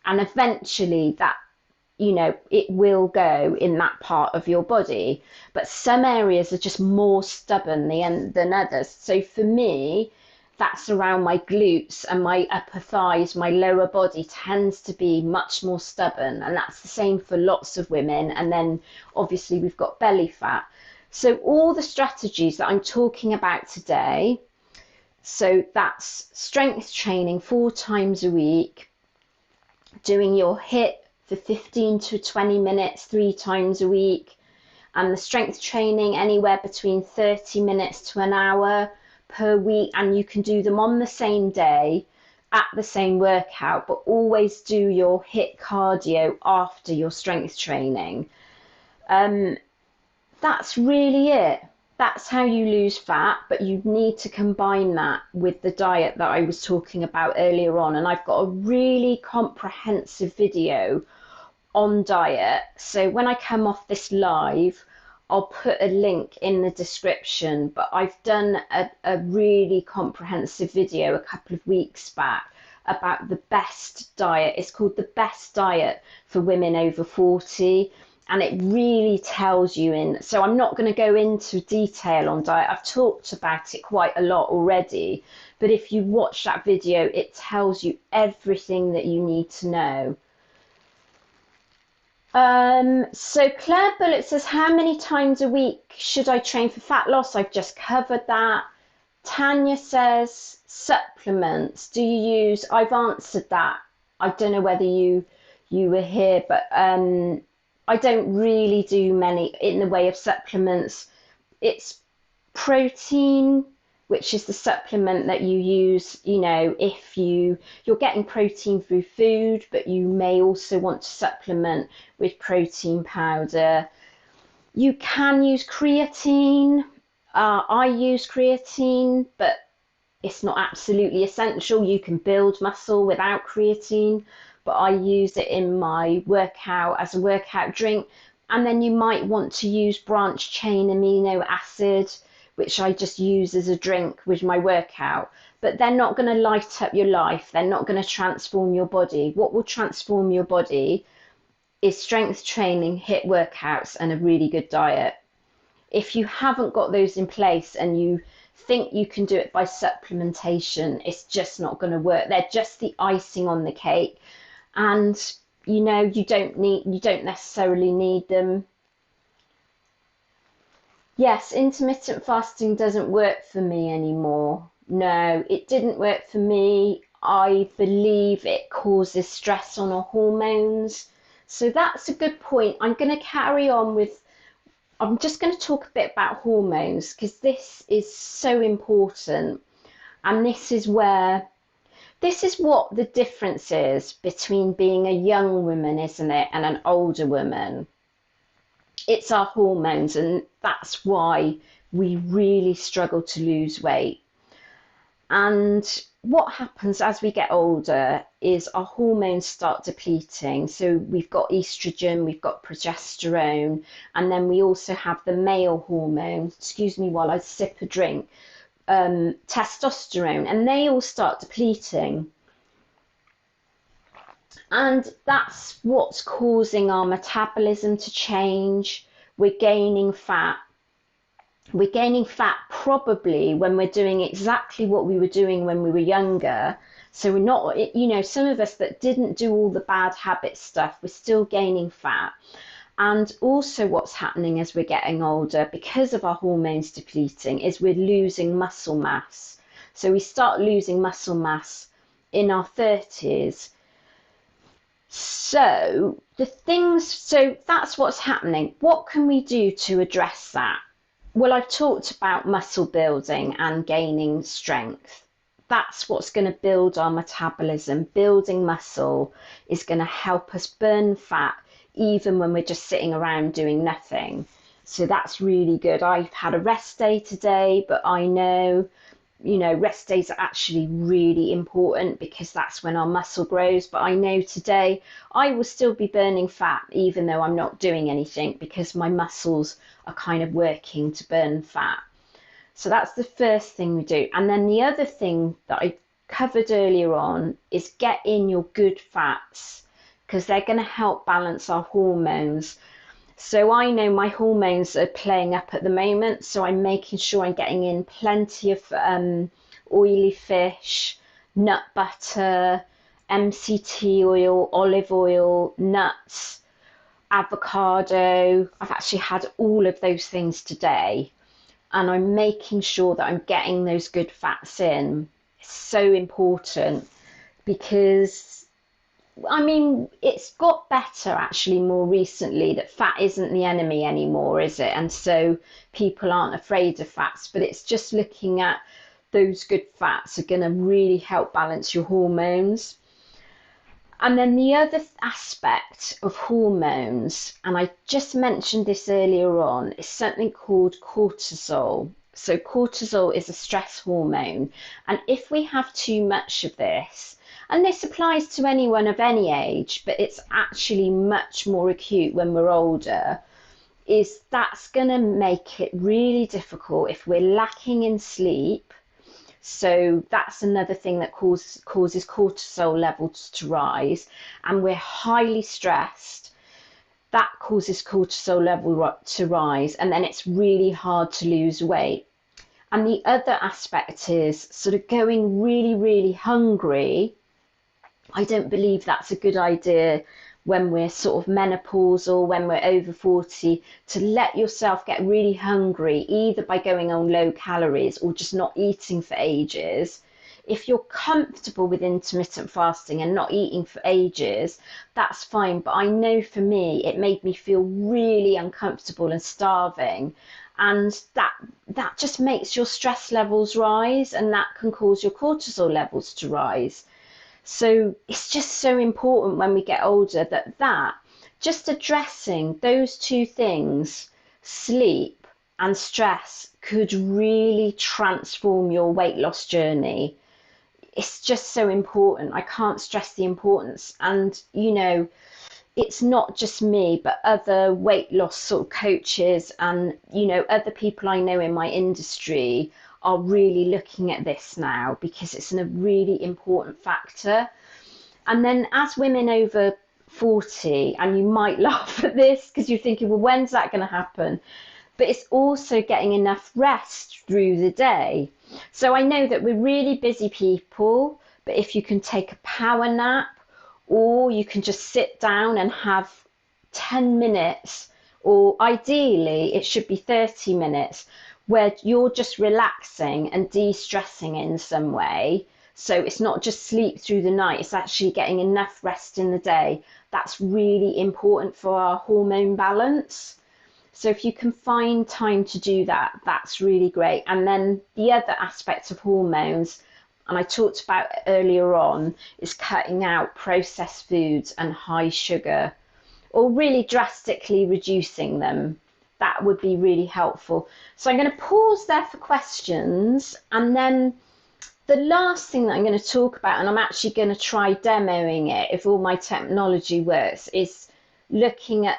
And eventually that, it will go in that part of your body. But some areas are just more stubborn than others. So for me, that's around my glutes and my upper thighs. My lower body tends to be much more stubborn, and that's the same for lots of women. And then obviously we've got belly fat. So all the strategies that I'm talking about today, so that's strength training 4 times a week, doing your HIIT for 15 to 20 minutes 3 times a week, and the strength training anywhere between 30 minutes to an hour per week, and you can do them on the same day at the same workout, but always do your HIIT cardio after your strength training. That's really it. That's how you lose fat, but you need to combine that with the diet that I was talking about earlier on. And I've got a really comprehensive video on diet. So when I come off this live, I'll put a link in the description, but I've done a really comprehensive video a couple of weeks back about the best diet. It's called The Best Diet for Women Over 40. and it really tells you in. So I'm not going to go into detail on diet. I've talked about it quite a lot already, but if you watch that video, it tells you everything that you need to know. So Claire Bullitt says, how many times a week should I train for fat loss? I've just covered that. Tanya says, supplements. Do you use? I've answered that. I don't know whether you were here, but I don't really do many in the way of supplements. It's protein, which is the supplement that you use, you know, if you're getting protein through food, but you may also want to supplement with protein powder. You can use creatine. I use creatine, but it's not absolutely essential. You can build muscle without creatine, but I use it in my workout as a workout drink. And then you might want to use branched chain amino acid, which I just use as a drink with my workout. But they're not going to light up your life. They're not going to transform your body. What will transform your body is strength training, HIIT workouts, and a really good diet. If you haven't got those in place and you think you can do it by supplementation, it's just not going to work. They're just the icing on the cake, and you know, you don't necessarily need them. Yes, intermittent fasting doesn't work for me anymore. No, it didn't work for me. I believe it causes stress on our hormones. So that's a good point. I'm going to carry on with, I'm just going to talk a bit about hormones because this is so important. And this is what the difference is between being a young woman, isn't it, and an older woman. It's our hormones, and that's why we really struggle to lose weight. And what happens as we get older is our hormones start depleting. So we've got estrogen, we've got progesterone, and then we also have the male hormone, excuse me while I sip a drink, testosterone, and they all start depleting. And that's what's causing our metabolism to change. We're gaining fat. We're gaining fat probably when we're doing exactly what we were doing when we were younger. So we're not, you know, some of us that didn't do all the bad habit stuff, we're still gaining fat. And also what's happening as we're getting older, because of our hormones depleting, is we're losing muscle mass. So we start losing muscle mass in our 30s. So that's what's happening. What can we do to address that? Well, I've talked about muscle building and gaining strength. That's what's going to build our metabolism. Building muscle is going to help us burn fat even when we're just sitting around doing nothing. So that's really good. I've had a rest day today, but I know, you know, rest days are actually really important because that's when our muscle grows. But I know today I will still be burning fat even though I'm not doing anything because my muscles are kind of working to burn fat. So that's the first thing we do. And then the other thing that I covered earlier on is get in your good fats because they're going to help balance our hormones. So I know my hormones are playing up at the moment, so I'm making sure I'm getting in plenty of oily fish, nut butter, MCT oil, olive oil, nuts, avocado. I've actually had all of those things today, and I'm making sure that I'm getting those good fats in. It's so important because I mean, it's got better actually more recently that fat isn't the enemy anymore, is it? And so people aren't afraid of fats, but it's just looking at those good fats are going to really help balance your hormones. And then the other aspect of hormones, and I just mentioned this earlier on, is something called cortisol. So cortisol is a stress hormone. And if we have too much of this, and this applies to anyone of any age, but it's actually much more acute when we're older, is that's going to make it really difficult if we're lacking in sleep. So that's another thing that causes cortisol levels to rise, and we're highly stressed. that causes cortisol level to rise, and then it's really hard to lose weight. And the other aspect is sort of going really, really hungry. I don't believe that's a good idea when we're sort of menopausal, when we're over 40, to let yourself get really hungry, either by going on low calories or just not eating for ages. If you're comfortable with intermittent fasting and not eating for ages, that's fine. But I know for me, it made me feel really uncomfortable and starving. And that just makes your stress levels rise, and that can cause your cortisol levels to rise. So it's just so important when we get older that just addressing those two things, sleep and stress, could really transform your weight loss journey. It's just so important. I can't stress the importance. And, it's not just me, but other weight loss sort of coaches and, other people I know in my industry are really looking at this now, because it's a really important factor. And then as women over 40, and you might laugh at this because you're thinking, well, when's that going to happen? But it's also getting enough rest through the day. So I know that we're really busy people, but if you can take a power nap, or you can just sit down and have 10 minutes, or ideally it should be 30 minutes, where you're just relaxing and de-stressing in some way. So it's not just sleep through the night, it's actually getting enough rest in the day. That's really important for our hormone balance. So if you can find time to do that, that's really great. And then the other aspect of hormones, and I talked about earlier on, is cutting out processed foods and high sugar, or really drastically reducing them. That would be really helpful. So I'm going to pause there for questions, and then the last thing that I'm going to talk about, and I'm actually going to try demoing it if all my technology works, is looking at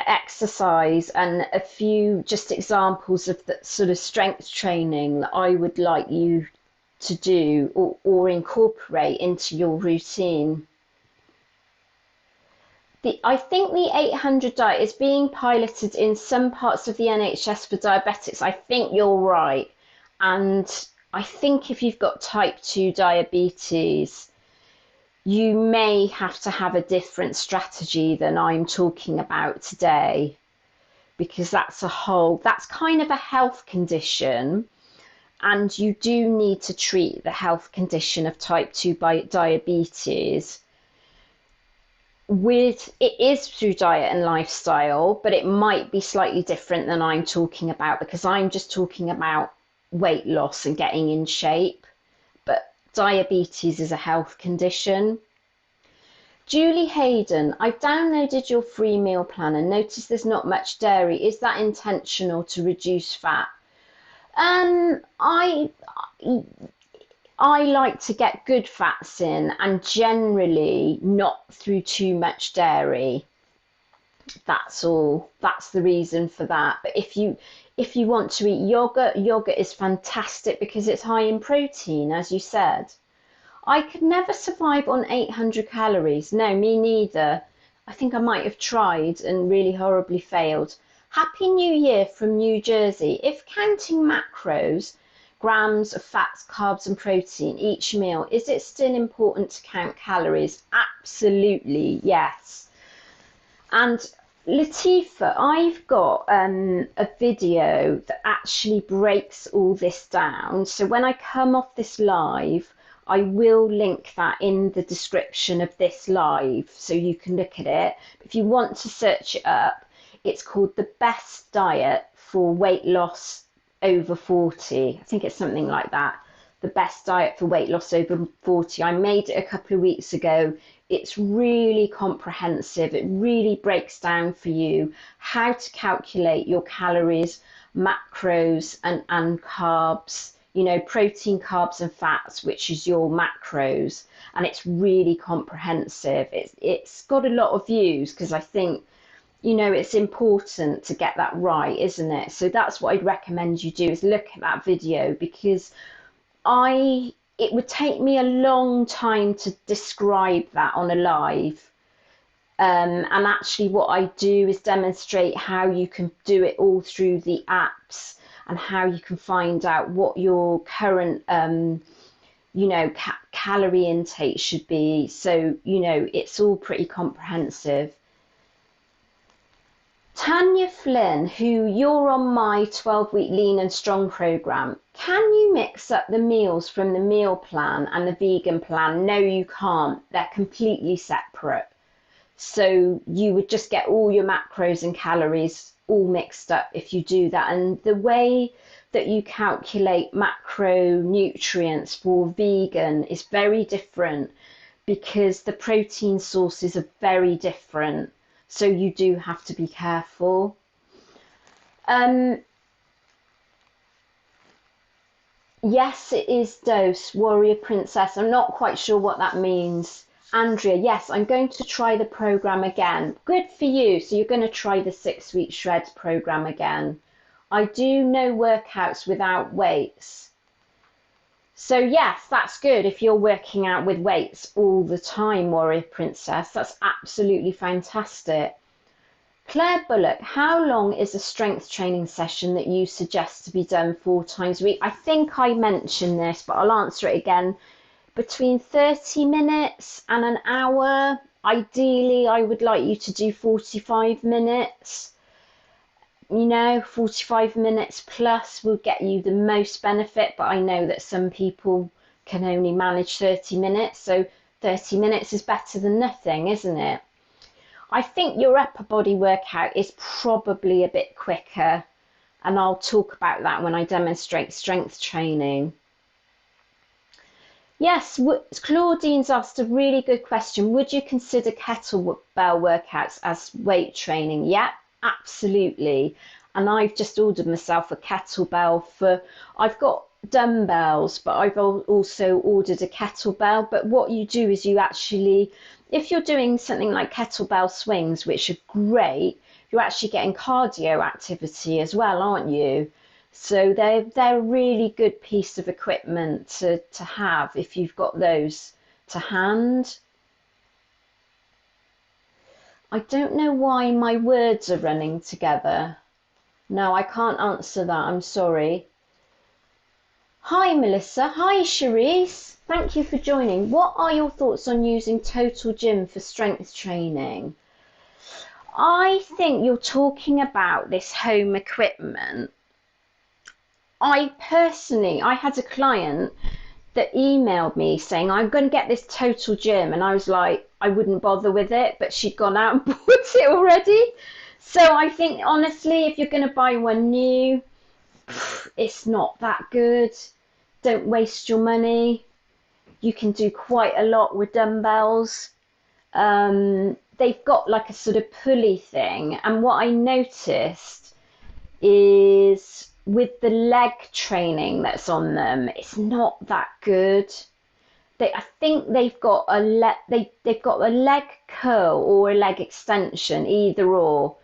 exercise and a few just examples of the sort of strength training that I would like you to do or incorporate into your routine. I think the 800 diet is being piloted in some parts of the NHS for diabetics. I think you're right. And I think if you've got type 2 diabetes, you may have to have a different strategy than I'm talking about today, because that's kind of a health condition, and you do need to treat the health condition of type 2 diabetes. It is through diet and lifestyle, but it might be slightly different than I'm talking about, because I'm just talking about weight loss and getting in shape. But diabetes is a health condition. Julie Hayden, I've downloaded your free meal plan and noticed there's not much dairy. Is that intentional to reduce fat? I like to get good fats in, and generally not through too much dairy. That's all. That's the reason for that. But if you want to eat yogurt is fantastic because it's high in protein, as you said. I could never survive on 800 calories. No, me neither. I think I might have tried and really horribly failed. Happy New Year from New Jersey. If counting macros, grams of fats, carbs and protein each meal, is it still important to count calories? Absolutely, yes. And Latifa, I've got a video that actually breaks all this down. So when I come off this live, I will link that in the description of this live so you can look at it. If you want to search it up, it's called The Best Diet for Weight Loss Over 40. I think it's something like that. The Best Diet for Weight Loss Over 40. I made it a couple of weeks ago. It's really comprehensive. It really breaks down for you how to calculate your calories, macros and carbs, protein, carbs and fats, which is your macros. And it's really comprehensive. It's got a lot of views because I think, it's important to get that right, isn't it? So that's what I'd recommend you do, is look at that video, because it would take me a long time to describe that on a live. And actually what I do is demonstrate how you can do it all through the apps and how you can find out what your current calorie intake should be. So, it's all pretty comprehensive. Tanya Flynn, who you're on my 12-week lean and strong program, can you mix up the meals from the meal plan and the vegan plan? No, you can't. They're completely separate. So you would just get all your macros and calories all mixed up if you do that. And the way that you calculate macronutrients for vegan is very different because the protein sources are very different. So you do have to be careful. Yes, it is dose, Warrior Princess. I'm not quite sure what that means. Andrea, yes, I'm going to try the program again. Good for you. So you're going to try the 6-week shred program again. I do no workouts without weights. So yes, that's good if you're working out with weights all the time, Warrior Princess. That's absolutely fantastic. Claire Bullock, how long is a strength training session that you suggest to be done 4 times a week? I think I mentioned this, but I'll answer it again. Between 30 minutes and an hour. Ideally, I would like you to do 45 minutes. 45 minutes plus will get you the most benefit, but I know that some people can only manage 30 minutes, so 30 minutes is better than nothing, isn't it? I think your upper body workout is probably a bit quicker, and I'll talk about that when I demonstrate strength training. Yes, Claudine's asked a really good question. Would you consider kettlebell workouts as weight training? Yeah, absolutely. And I've just ordered myself a kettlebell I've got dumbbells, but I've also ordered a kettlebell. But what you do is you actually, if you're doing something like kettlebell swings, which are great, you're actually getting cardio activity as well, aren't you? So they're a really good piece of equipment to have if you've got those to hand. I don't know why my words are running together. No, I can't answer that. I'm sorry. Hi, Melissa. Hi, Cherise. Thank you for joining. What are your thoughts on using Total Gym for strength training? I think you're talking about this home equipment. I had a client that emailed me saying, I'm going to get this Total Gym. And I was like, I wouldn't bother with it, but she'd gone out and bought it already. So I think, honestly, if you're going to buy one new, it's not that good. Don't waste your money. You can do quite a lot with dumbbells. They've got like a sort of pulley thing. And what I noticed is with the leg training that's on them, it's not that good. I think they've got they've got a leg curl or a leg extension, either or.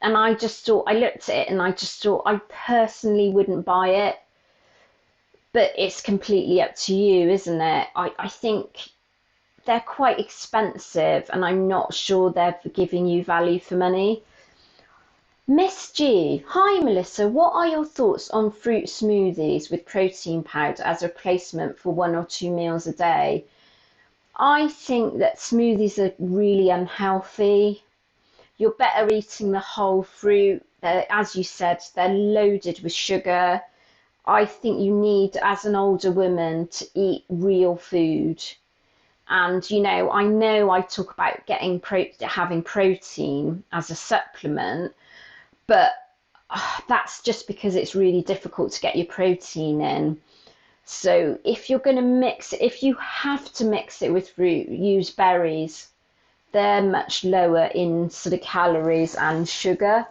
And I just thought, I looked at it and I just thought I personally wouldn't buy it. But it's completely up to you, isn't it? I think they're quite expensive and I'm not sure they're giving you value for money. Miss G, hi Melissa, what are your thoughts on fruit smoothies with protein powder as a replacement for 1 or 2 meals a day? I think that smoothies are really unhealthy. You're better eating the whole fruit. As you said, they're loaded with sugar. I think you need, as an older woman, to eat real food. And, I know I talk about having protein as a supplement, but that's just because it's really difficult to get your protein in. So if you're going to mix it, if you have to mix it with fruit, use berries. They're much lower in sort of calories and sugar.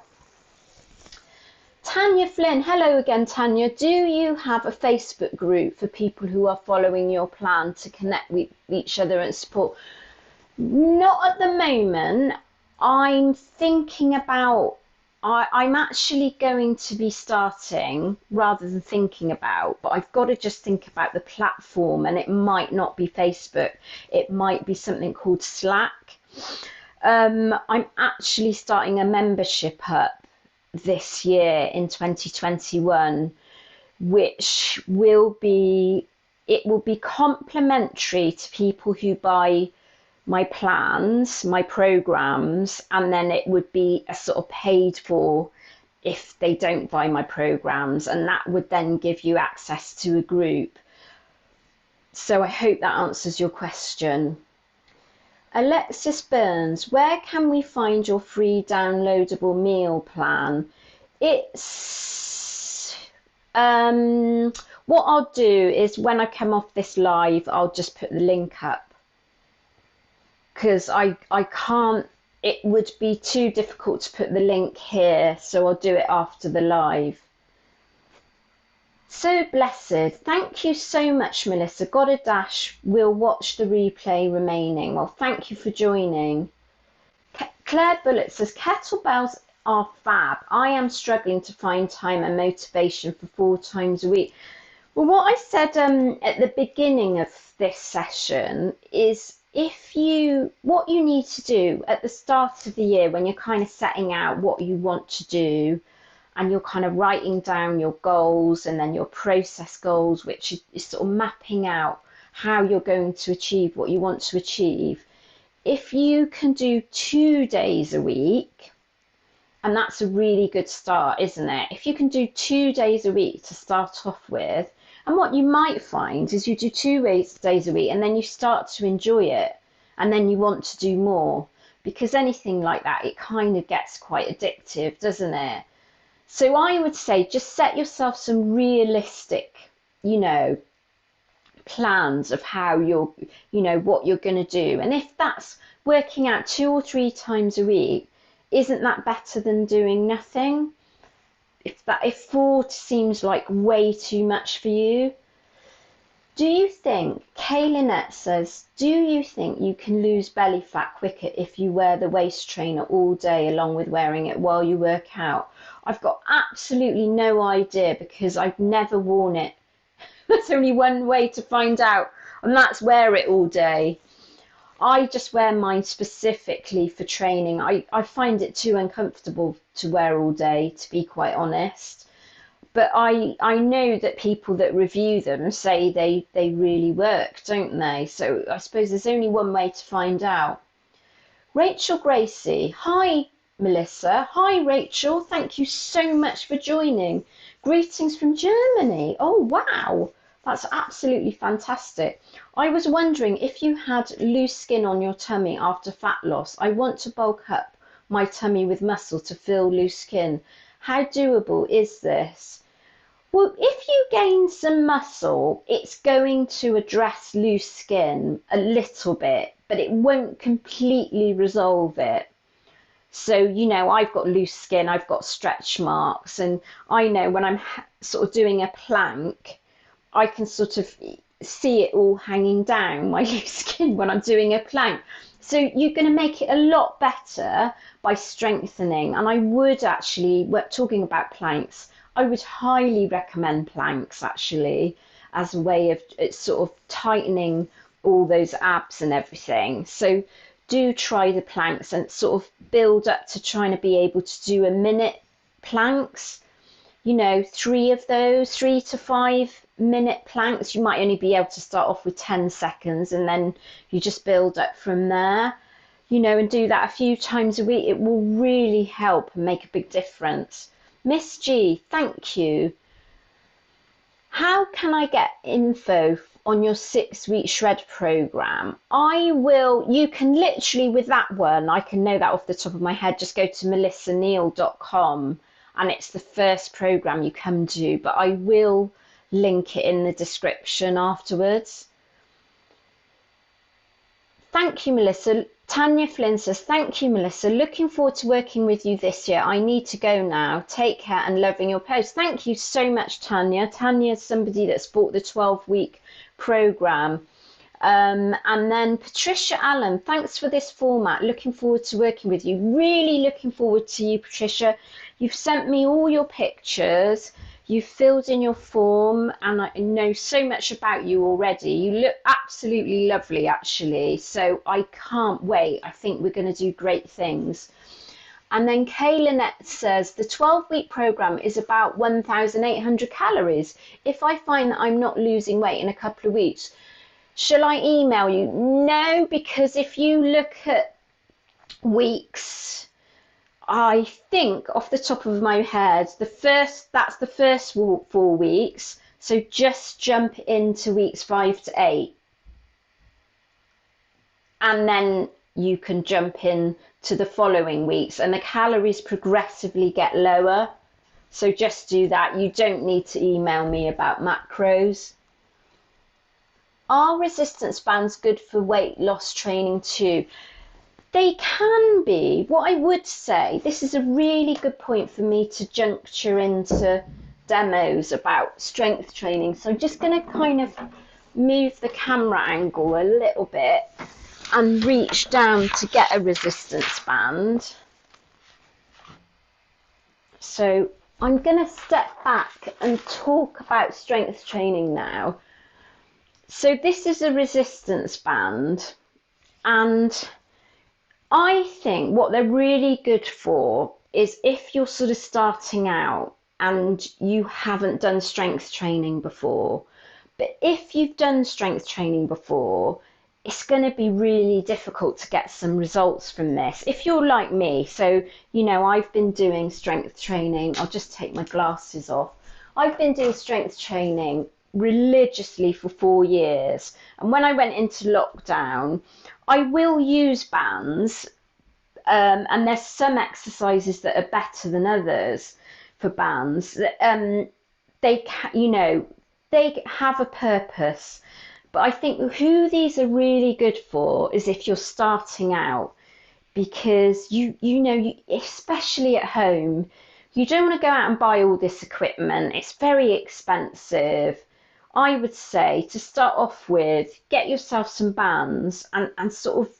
Tanya Flynn, hello again, Tanya. Do you have a Facebook group for people who are following your plan to connect with each other and support? Not at the moment. I'm thinking about I'm actually going to be starting, rather than thinking about, but I've got to just think about the platform, and it might not be Facebook. It might be something called Slack. I'm actually starting a membership up this year in 2021, which will be complimentary to people who buy my plans, my programs, and then it would be a sort of paid for if they don't buy my programs, and that would then give you access to a group. So I hope that answers your question. Alexis Burns, where can we find your free downloadable meal plan? It's what I'll do is when I come off this live, I'll just put the link up, because I can't, it would be too difficult to put the link here, so I'll do it after the live. So blessed. Thank you so much, Melissa. Got a dash. We'll watch the replay remaining. Well, thank you for joining. Claire Bullet says, kettlebells are fab. I am struggling to find time and motivation for 4 times a week. Well, what I said at the beginning of this session is what you need to do at the start of the year when you're kind of setting out what you want to do, and you're kind of writing down your goals and then your process goals, which is sort of mapping out how you're going to achieve what you want to achieve. If you can do 2 days a week, and that's a really good start, isn't it? If you can do 2 days a week to start off with, and what you might find is you do 2 days a week and then you start to enjoy it, and then you want to do more, because anything like that, it kind of gets quite addictive, doesn't it? So I would say just set yourself some realistic, plans of how what you're going to do. And if that's working out 2 or 3 times a week, isn't that better than doing nothing? If 4 seems like way too much for you, do you think, Kaylinette says, do you think you can lose belly fat quicker if you wear the waist trainer all day along with wearing it while you work out? I've got absolutely no idea, because I've never worn it. There's only one way to find out, and that's wear it all day. I just wear mine specifically for training. I find it too uncomfortable to wear all day, to be quite honest. But I know that people that review them say they really work, don't they? So I suppose there's only one way to find out. Rachel Gracie, hi Melissa. Hi Rachel, thank you so much for joining. Greetings from Germany. Oh wow, that's absolutely fantastic. I was wondering if you had loose skin on your tummy after fat loss. I want to bulk up my tummy with muscle to fill loose skin. How doable is this? Well, if you gain some muscle, it's going to address loose skin a little bit, but it won't completely resolve it. So, I've got loose skin, I've got stretch marks, and I know when I'm sort of doing a plank, I can sort of see it all hanging down, my loose skin, when I'm doing a plank. So you're going to make it a lot better by strengthening. And I would actually, we're talking about planks, I would highly recommend planks actually as a way of sort of tightening all those abs and everything. So do try the planks and sort of build up to trying to be able to do a minute planks, 3 of those, 3 to 5 minute planks. You might only be able to start off with 10 seconds and then you just build up from there, and do that a few times a week. It will really help and make a big difference. Miss G, thank you. How can I get info on your 6-week shred program? You can literally, with that one, I can know that off the top of my head, just go to melissaneal.com and it's the first program you come to, but I will link it in the description afterwards. Thank you, Melissa. Tanya Flynn says, thank you, Melissa. Looking forward to working with you this year. I need to go now. Take care and loving your post. Thank you so much, Tanya. Tanya is somebody that's bought the 12-week program. And then Patricia Allen, thanks for this format. Looking forward to working with you. Really looking forward to you, Patricia. You've sent me all your pictures. You've filled in your form, and I know so much about you already. You look absolutely lovely, actually. So I can't wait. I think we're going to do great things. And then Kay Lynette says the 12-week program is about 1,800 calories. If I find that I'm not losing weight in a couple of weeks, shall I email you? No, because if you look at weeks, I think off the top of my head, that's the first 4 weeks. So just jump into weeks 5 to 8, and then you can jump in to the following weeks, and the calories progressively get lower. So just do that. You don't need to email me about macros. Are resistance bands good for weight loss training too? They can be. What I would say, this is a really good point for me to juncture into demos about strength training. So I'm just going to kind of move the camera angle a little bit and reach down to get a resistance band. So I'm going to step back and talk about strength training now. So this is a resistance band, and I think what they're really good for is if you're sort of starting out and you haven't done strength training before. But if you've done strength training before, it's going to be really difficult to get some results from this. If you're like me, so, you know, I've been doing strength training. I'll just take my glasses off. I've been doing strength training religiously for 4 years. And when I went into lockdown, I will use bands, and there's some exercises that are better than others for bands. They have a purpose, but I think who these are really good for is if you're starting out, because you especially at home, you don't want to go out and buy all this equipment. It's very expensive. I would say to start off with, get yourself some bands, and sort of,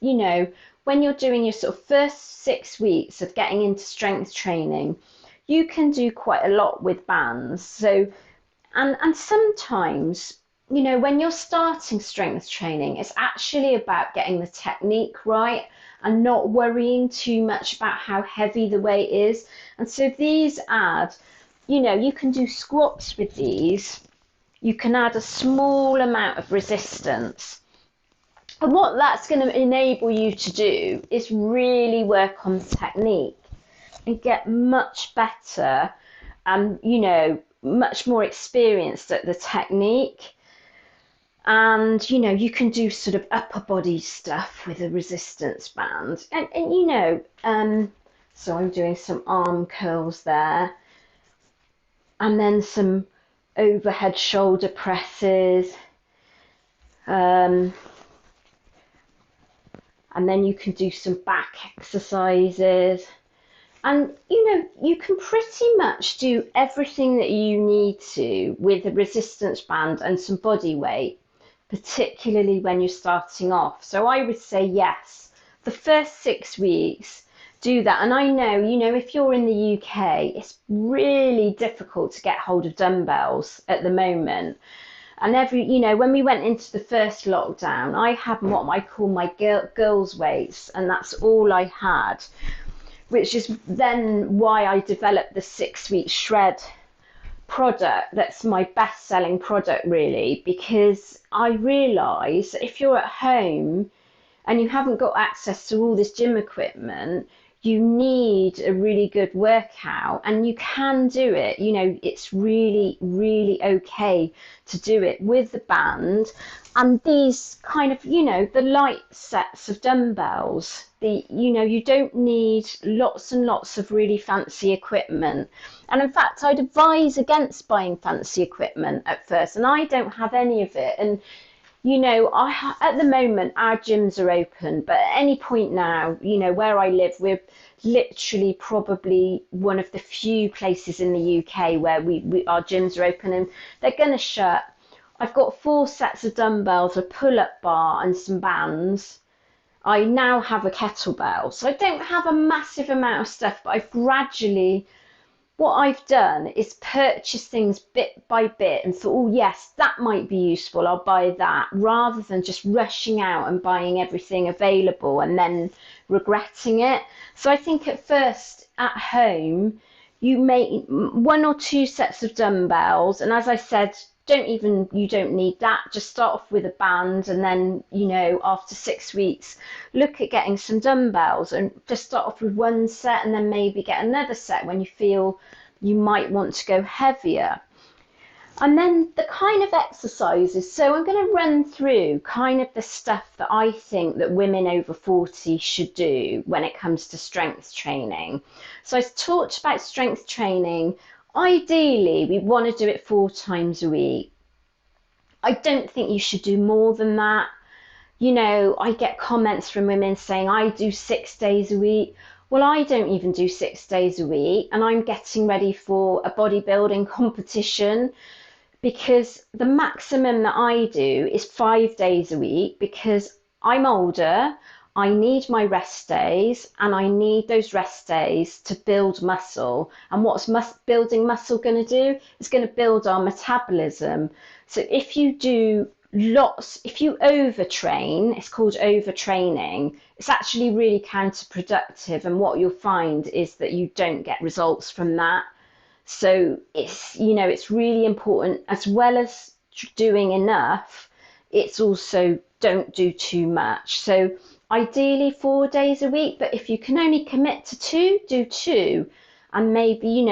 when you're doing your sort of first 6 weeks of getting into strength training, you can do quite a lot with bands. So, and sometimes, when you're starting strength training, it's actually about getting the technique right and not worrying too much about how heavy the weight is. And so these add, you can do squats with these. You can add a small amount of resistance. And what that's going to enable you to do is really work on technique and get much better and, much more experienced at the technique. And, you can do sort of upper body stuff with a resistance band. And so I'm doing some arm curls there. And then some overhead shoulder presses, and then you can do some back exercises, and you can pretty much do everything that you need to with a resistance band and some body weight, particularly when you're starting off. So I would say yes, the first 6 weeks, do that. And I know, if you're in the UK, it's really difficult to get hold of dumbbells at the moment. And when we went into the first lockdown, I had what I call my girls' weights, and that's all I had, which is then why I developed the 6-week shred product. That's my best-selling product, really, because I realised that if you're at home and you haven't got access to all this gym equipment, you need a really good workout, and you can do it. It's really, really okay to do it with the band and these kind of, the light sets of dumbbells. You don't need lots and lots of really fancy equipment. And in fact, I'd advise against buying fancy equipment at first, and I don't have any of it. And at the moment, our gyms are open, but at any point now, where I live, we're literally probably one of the few places in the UK where our gyms are open, and they're going to shut. I've got 4 sets of dumbbells, a pull-up bar, and some bands. I now have a kettlebell, so I don't have a massive amount of stuff, but I've gradually, what I've done is purchase things bit by bit and thought, oh yes, that might be useful, I'll buy that, rather than just rushing out and buying everything available and then regretting it. So I think at first at home, you make 1 or 2 sets of dumbbells, and as I said, you don't need that. Just start off with a band, and then, after 6 weeks, look at getting some dumbbells and just start off with one set and then maybe get another set when you feel you might want to go heavier. And then the kind of exercises, so I'm going to run through kind of the stuff that I think that women over 40 should do when it comes to strength training. So I talked about strength training. Ideally, we want to do it 4 times a week. I don't think you should do more than that. I get comments from women saying, I do 6 days a week. Well, I don't even do 6 days a week, and I'm getting ready for a bodybuilding competition, because the maximum that I do is 5 days a week, because I'm older, I need my rest days, and I need those rest days to build muscle. And what's building muscle going to do? It's going to build our metabolism. So if you do if you overtrain, it's called overtraining, it's actually really counterproductive, and what you'll find is that you don't get results from that. So it's really important, as well as doing enough, it's also don't do too much. So ideally 4 days a week, but if you can only commit to 2, do 2, and maybe,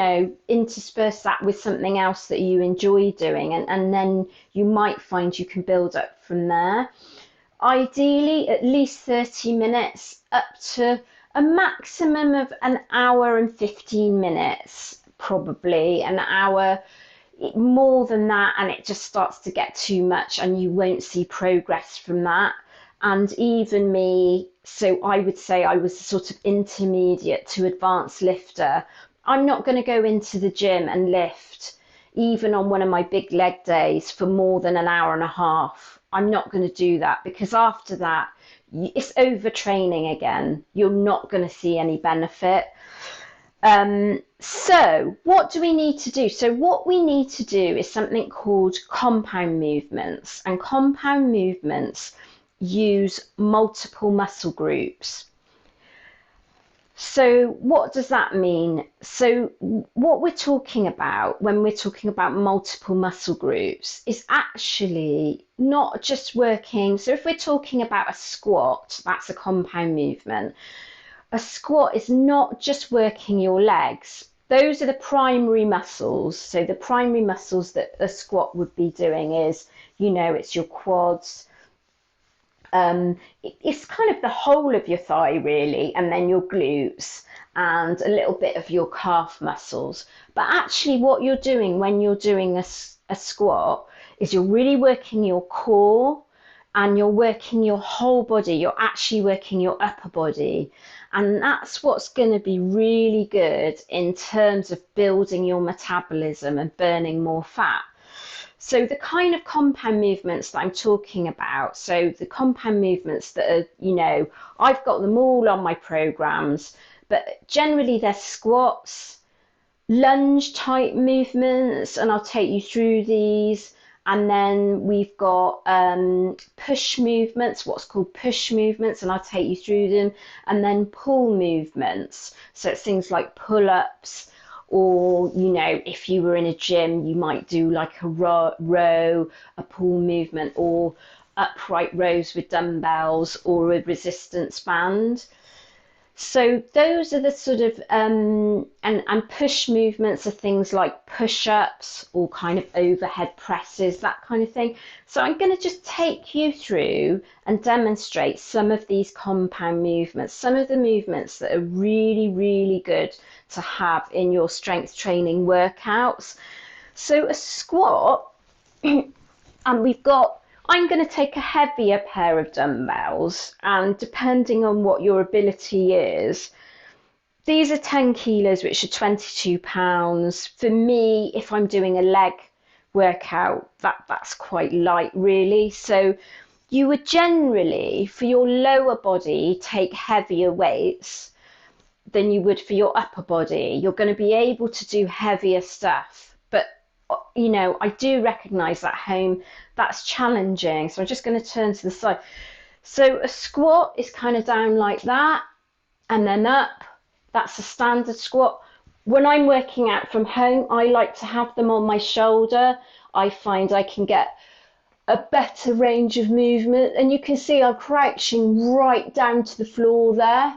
intersperse that with something else that you enjoy doing, and then you might find you can build up from there. Ideally, at least 30 minutes, up to a maximum of an hour and 15 minutes, probably an hour. More than that, and it just starts to get too much, and you won't see progress from that. And even me, so I would say I was a sort of intermediate to advanced lifter. I'm not going to go into the gym and lift, even on one of my big leg days, for more than an hour and a half. I'm not going to do that, because after that, it's overtraining again. You're not going to see any benefit. So what do we need to do? So what we need to do is something called compound movements, and compound movements use multiple muscle groups. So what does that mean? So what we're talking about when we're talking about multiple muscle groups is actually not just working. So if we're talking about a squat, that's a compound movement. A squat is not just working your legs. Those are the primary muscles. So the primary muscles that a squat would be doing is, it's your quads. It's kind of the whole of your thigh, really, and then your glutes and a little bit of your calf muscles. But actually what you're doing when you're doing a squat is you're really working your core, and you're working your whole body. You're actually working your upper body. And that's what's going to be really good in terms of building your metabolism and burning more fat. So the kind of compound movements that I'm talking about, so the compound movements that are, I've got them all on my programs, but generally they're squats, lunge type movements, and I'll take you through these. And then we've got push movements, what's called push movements, and I'll take you through them. And then pull movements, so it's things like pull-ups, or, if you were in a gym, you might do like a row, a pull movement, or upright rows with dumbbells, or a resistance band. So those are the sort of, and push movements are things like push-ups or kind of overhead presses, that kind of thing. So I'm going to just take you through and demonstrate some of these compound movements, some of the movements that are really, really good to have in your strength training workouts. So a squat, and I'm going to take a heavier pair of dumbbells, and depending on what your ability is, these are 10 kilos, which are 22 pounds. For me, if I'm doing a leg workout, that's quite light, really. So you would generally, for your lower body, take heavier weights. than you would for your upper body. You're going to be able to do heavier stuff. But, you know, I do recognise at home that's challenging. So I'm just going to turn to the side. So a squat is kind of down like that and then up. That's a standard squat. When I'm working out from home, I like to have them on my shoulder. I find I can get a better range of movement, and you can see I'm crouching right down to the floor there.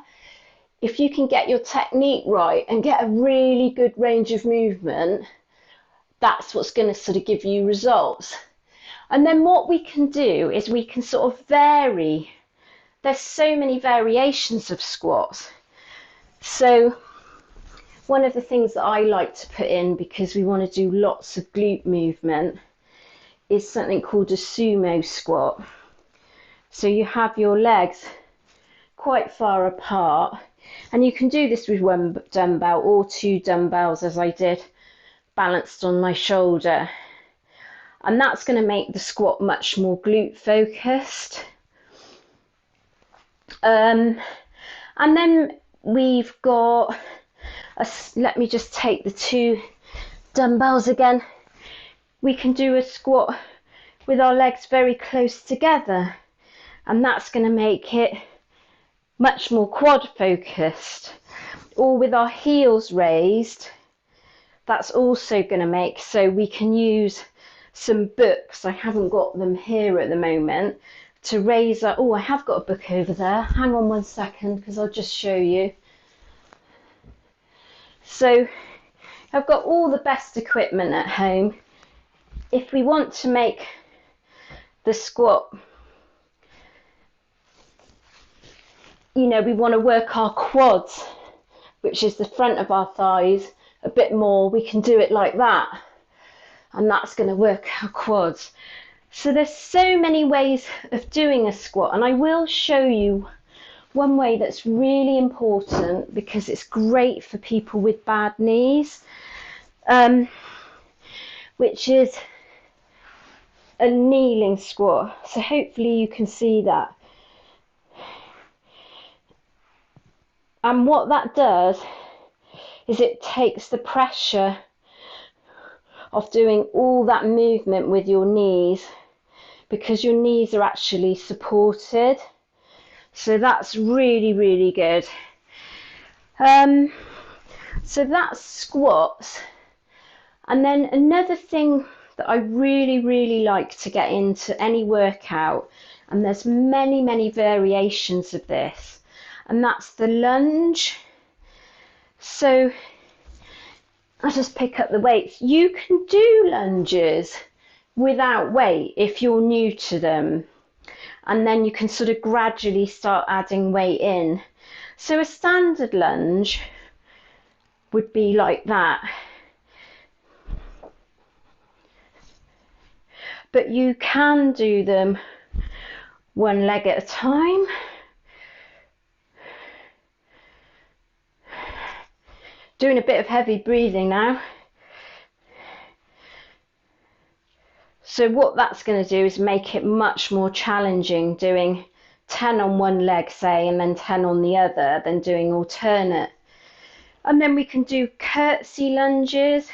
If you can get your technique right and get a really good range of movement, that's what's going to sort of give you results. And then what we can do is we can sort of vary. There's so many variations of squats. So one of the things that I like to put in, because we want to do lots of glute movement, is something called a sumo squat. So you have your legs quite far apart, and you can do this with one dumbbell or two dumbbells, as I did, balanced on my shoulder. And that's going to make the squat much more glute focused. And then we've got, let me just take the two dumbbells again. We can do a squat with our legs very close together, and that's going to make it much more quad focused. Or with our heels raised, that's also going to make, so we can use some books, I haven't got them here at the moment, to raise our, oh, I have got a book over there, hang on one second because I'll just show you. So I've got all the best equipment at home. If we want to make the squat, you know, we want to work our quads, which is the front of our thighs, a bit more, we can do it like that, and that's going to work our quads. So there's so many ways of doing a squat, and I will show you one way that's really important because it's great for people with bad knees, which is a kneeling squat. So hopefully you can see that. And what that does is it takes the pressure of doing all that movement with your knees, because your knees are actually supported. So that's really, really good. So that's squats. And then another thing that I really, really like to get into any workout, and there's many, many variations of this, and that's the lunge. So I just pick up the weights. You can do lunges without weight if you're new to them, and then you can sort of gradually start adding weight in. So a standard lunge would be like that, but you can do them one leg at a time. Doing a bit of heavy breathing now. So what that's going to do is make it much more challenging doing 10 on one leg, say, and then 10 on the other, than doing alternate. And then we can do curtsy lunges,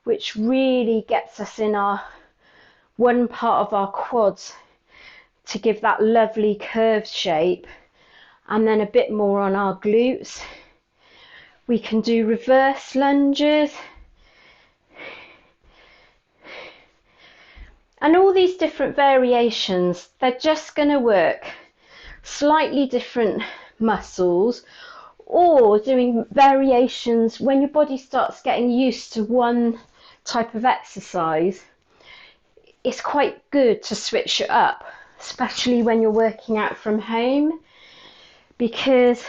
which really gets us in our one part of our quads to give that lovely curved shape, and then a bit more on our glutes. We can do reverse lunges. And all these different variations, they're just going to work slightly different muscles, or doing variations when your body starts getting used to one type of exercise. It's quite good to switch it up, especially when you're working out from home, because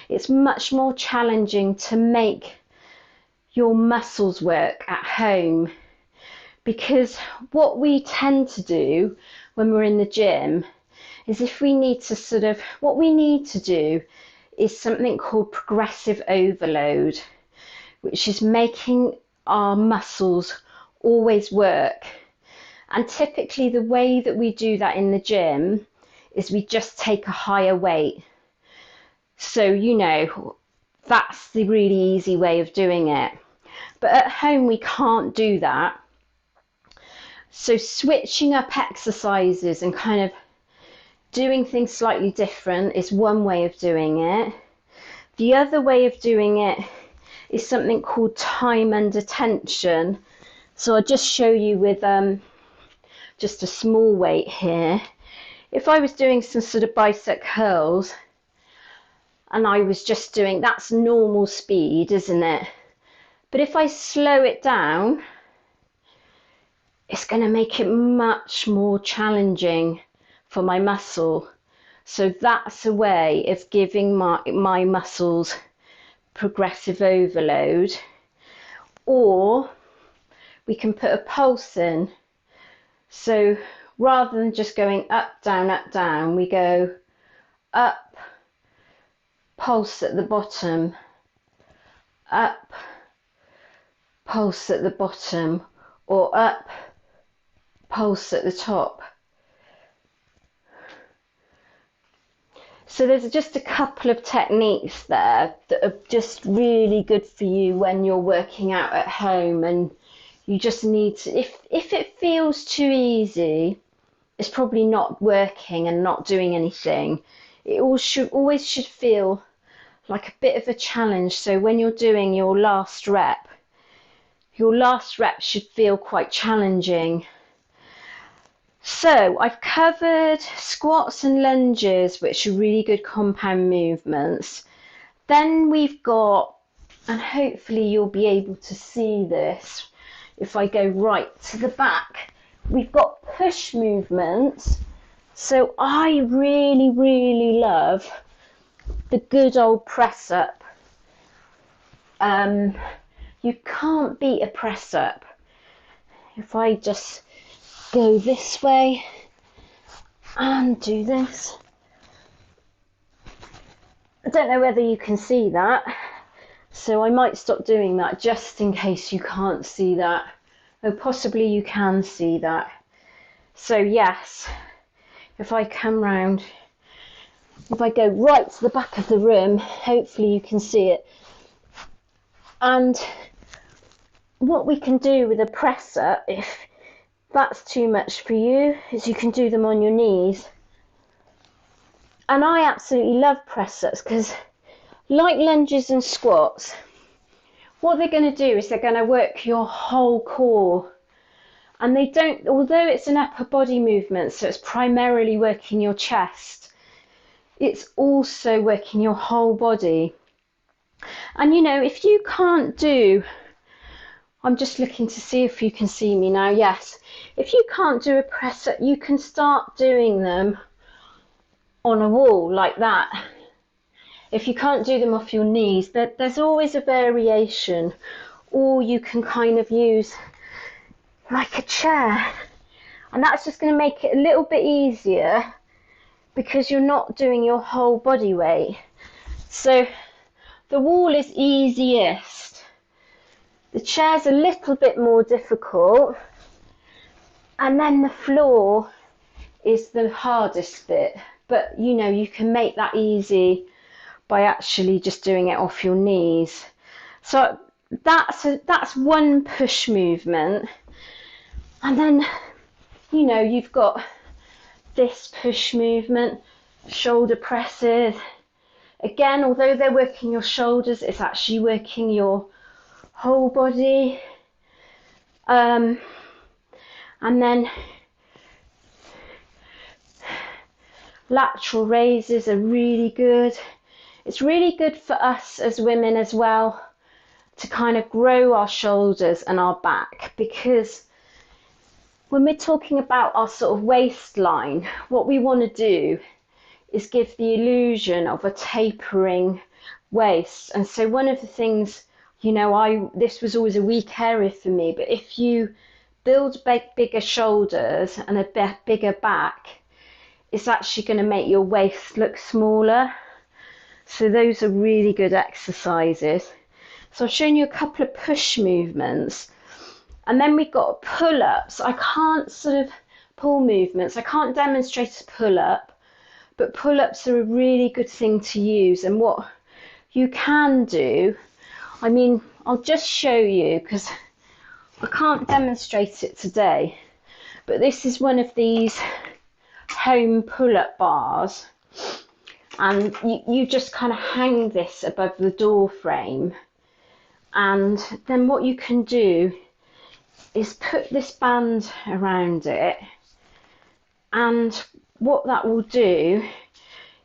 it's much more challenging to make your muscles work at home. Because what we tend to do when we're in the gym is, if we need to sort of, what we need to do is something called progressive overload, which is making our muscles always work. And typically the way that we do that in the gym is we just take a higher weight. So, you know, that's the really easy way of doing it. But at home, we can't do that. So switching up exercises and kind of doing things slightly different is one way of doing it. The other way of doing it is something called time under tension. So I'll just show you with just a small weight here. If I was doing some sort of bicep curls and I was just doing, that's normal speed, isn't it? But if I slow it down, it's going to make it much more challenging for my muscle. So that's a way of giving my muscles progressive overload. Or we can put a pulse in. So rather than just going up, down, we go up, pulse at the bottom, up, pulse at the bottom, or up, pulse at the top. So there's just a couple of techniques there that are just really good for you when you're working out at home, and you just need to, if it feels too easy, it's probably not working and not doing anything. It always should feel like a bit of a challenge. So when you're doing your last rep should feel quite challenging. So I've covered squats and lunges, which are really good compound movements. Then we've got, and hopefully you'll be able to see this if I go right to the back, we've got push movements. So I really, really love the good old press up. You can't beat a press up. If I just go this way and do this. I don't know whether you can see that, so I might stop doing that just in case you can't see that. Oh, possibly you can see that. So yes, if I come round, if I go right to the back of the room, hopefully you can see it. And what we can do with a press up, if that's too much for you, is you can do them on your knees. And I absolutely love press ups because, like lunges and squats, what they're going to do is they're going to work your whole core. And they don't, although it's an upper body movement, so it's primarily working your chest, it's also working your whole body. And you know, if you can't do, I'm just looking to see if you can see me now. Yes, if you can't do a press up, you can start doing them on a wall like that. If you can't do them off your knees, there's always a variation. Or you can kind of use like a chair, and that's just going to make it a little bit easier because you're not doing your whole body weight. So the wall is easiest, the chair's a little bit more difficult, and then the floor is the hardest bit. But you know, you can make that easy by actually just doing it off your knees. So that's one push movement. And then, you know, you've got this push movement, shoulder presses. Again, although they're working your shoulders, it's actually working your whole body. And then lateral raises are really good. It's really good for us as women as well to kind of grow our shoulders and our back, because when we're talking about our sort of waistline, what we want to do is give the illusion of a tapering waist. And so one of the things, you know, this was always a weak area for me, but if you build bigger shoulders and a bigger back, it's actually going to make your waist look smaller. So those are really good exercises. So I've shown you a couple of push movements. And then we've got pull-ups. I can't sort of pull movements. I can't demonstrate a pull-up, but pull-ups are a really good thing to use. And what you can do, I mean, I'll just show you because I can't demonstrate it today, but this is one of these home pull-up bars, and you just kind of hang this above the door frame, and then what you can do is put this band around it, and what that will do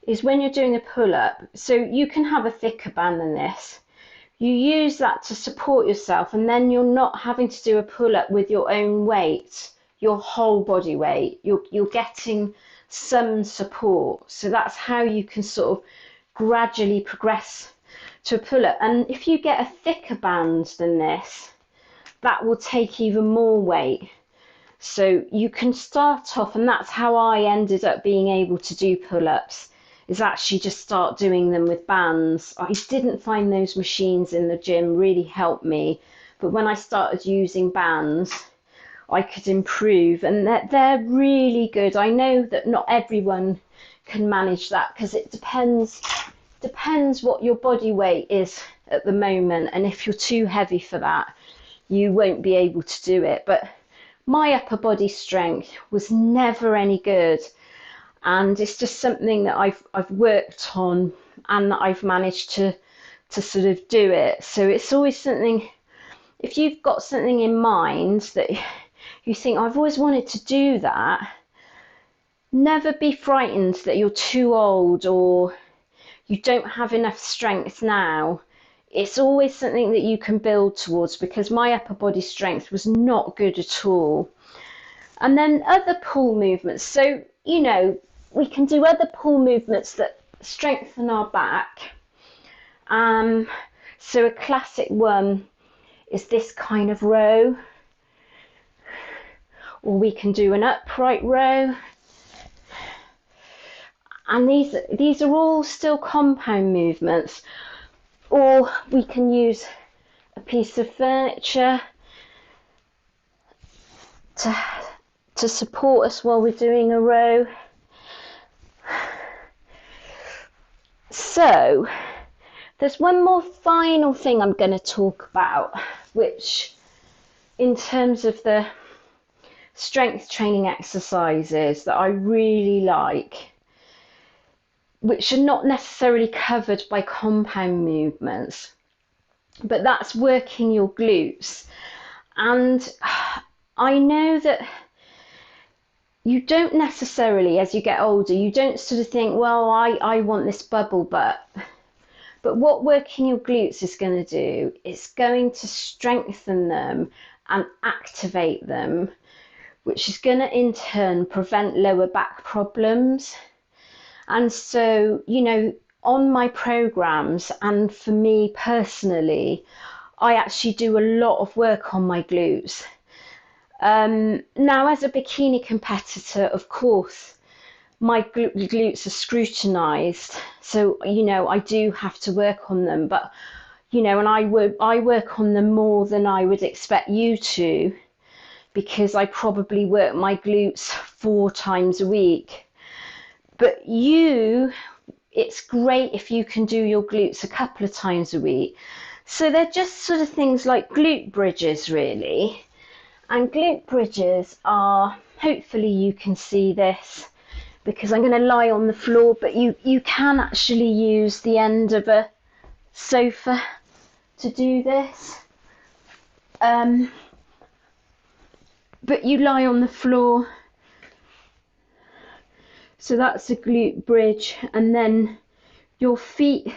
is when you're doing a pull-up, so you can have a thicker band than this, you use that to support yourself, and then you're not having to do a pull-up with your own weight, your whole body weight. You're getting some support. So that's how you can sort of gradually progress to a pull-up. And if you get a thicker band than this, that will take even more weight. So you can start off, and that's how I ended up being able to do pull-ups, is actually just start doing them with bands. I didn't find those machines in the gym really helped me, but when I started using bands, I could improve, and they're really good. I know that not everyone can manage that because it depends what your body weight is at the moment, and if you're too heavy for that, you won't be able to do it. But my upper body strength was never any good, and it's just something that I've worked on, and that I've managed to sort of do it. So it's always something, if you've got something in mind that you think, I've always wanted to do that, never be frightened that you're too old or you don't have enough strength now. It's always something that you can build towards, because my upper body strength was not good at all. And then other pull movements. So, you know, we can do other pull movements that strengthen our back. So a classic one is this kind of row, or we can do an upright row. And these are all still compound movements, or we can use a piece of furniture to support us while we're doing a row. So there's one more final thing I'm going to talk about, which in terms of the strength training exercises that I really like, which are not necessarily covered by compound movements, but that's working your glutes. And I know that you don't necessarily, as you get older, you don't sort of think, well, I want this bubble butt. But what working your glutes is going to do, it's going to strengthen them and activate them, which is going to in turn prevent lower back problems. And so, you know, on my programs, and for me personally, I actually do a lot of work on my glutes. Now, as a bikini competitor, of course, my glutes are scrutinized. So, you know, I do have to work on them, but, you know, and I work on them more than I would expect you to, because I probably work my glutes 4 times a week. But it's great if you can do your glutes a couple of times a week. So they're just sort of things like glute bridges, really. And glute bridges are, hopefully you can see this, because I'm going to lie on the floor, but you can actually use the end of a sofa to do this. But you lie on the floor. So that's a glute bridge, and then your feet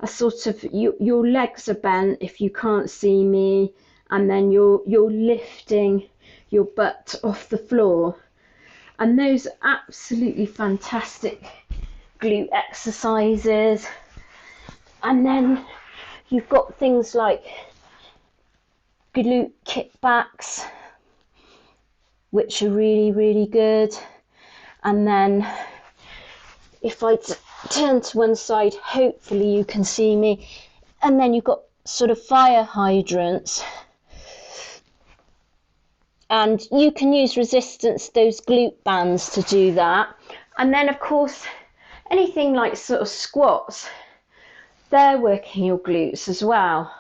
are sort of, your legs are bent if you can't see me, and then you're lifting your butt off the floor. And those are absolutely fantastic glute exercises. And then you've got things like glute kickbacks, which are really, really good. And then if I turn to one side, hopefully you can see me. And then you've got sort of fire hydrants. And you can use resistance, those glute bands, to do that. And then, of course, anything like sort of squats, they're working your glutes as well.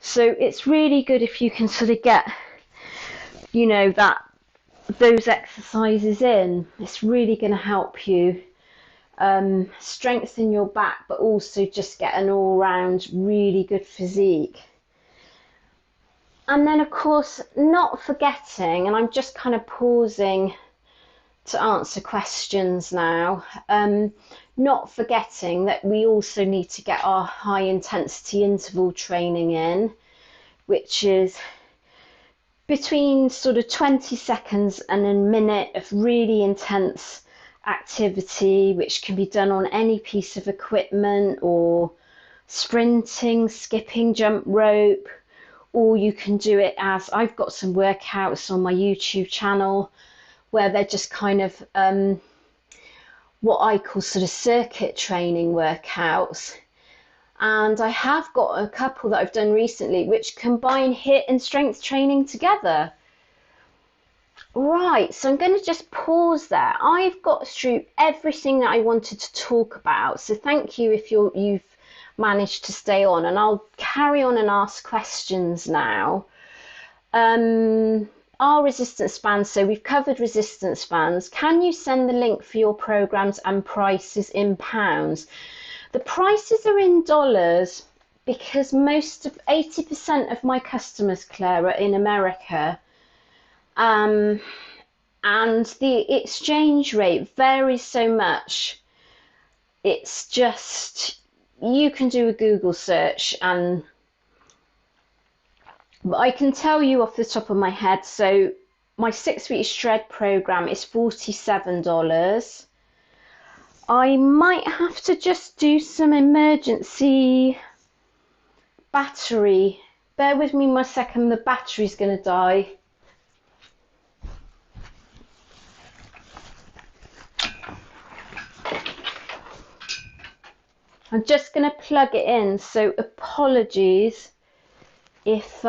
So it's really good if you can sort of get, you know, those exercises in. It's really going to help you strengthen your back, but also just get an all-round really good physique. And then, of course, not forgetting, and I'm just kind of pausing to answer questions now, not forgetting that we also need to get our high intensity interval training in, which is between sort of 20 seconds and a minute of really intense activity, which can be done on any piece of equipment, or sprinting, skipping, jump rope, or you can do it as I've got some workouts on my YouTube channel where they're just kind of what I call sort of circuit training workouts. And I have got a couple that I've done recently which combine HIIT and strength training together. Right, so I'm going to just pause there. I've got through everything that I wanted to talk about, so thank you if you've managed to stay on, and I'll carry on and ask questions now. Our resistance bands, so we've covered resistance bands. Can you send the link for your programs and prices in pounds? The prices are in dollars because 80% of my customers, Claire, are in America. And the exchange rate varies so much. It's just, you can do a Google search, but I can tell you off the top of my head. So my 6-week shred program is $47. I might have to just do some emergency battery. Bear with me one second, the battery's going to die. I'm just going to plug it in, so apologies if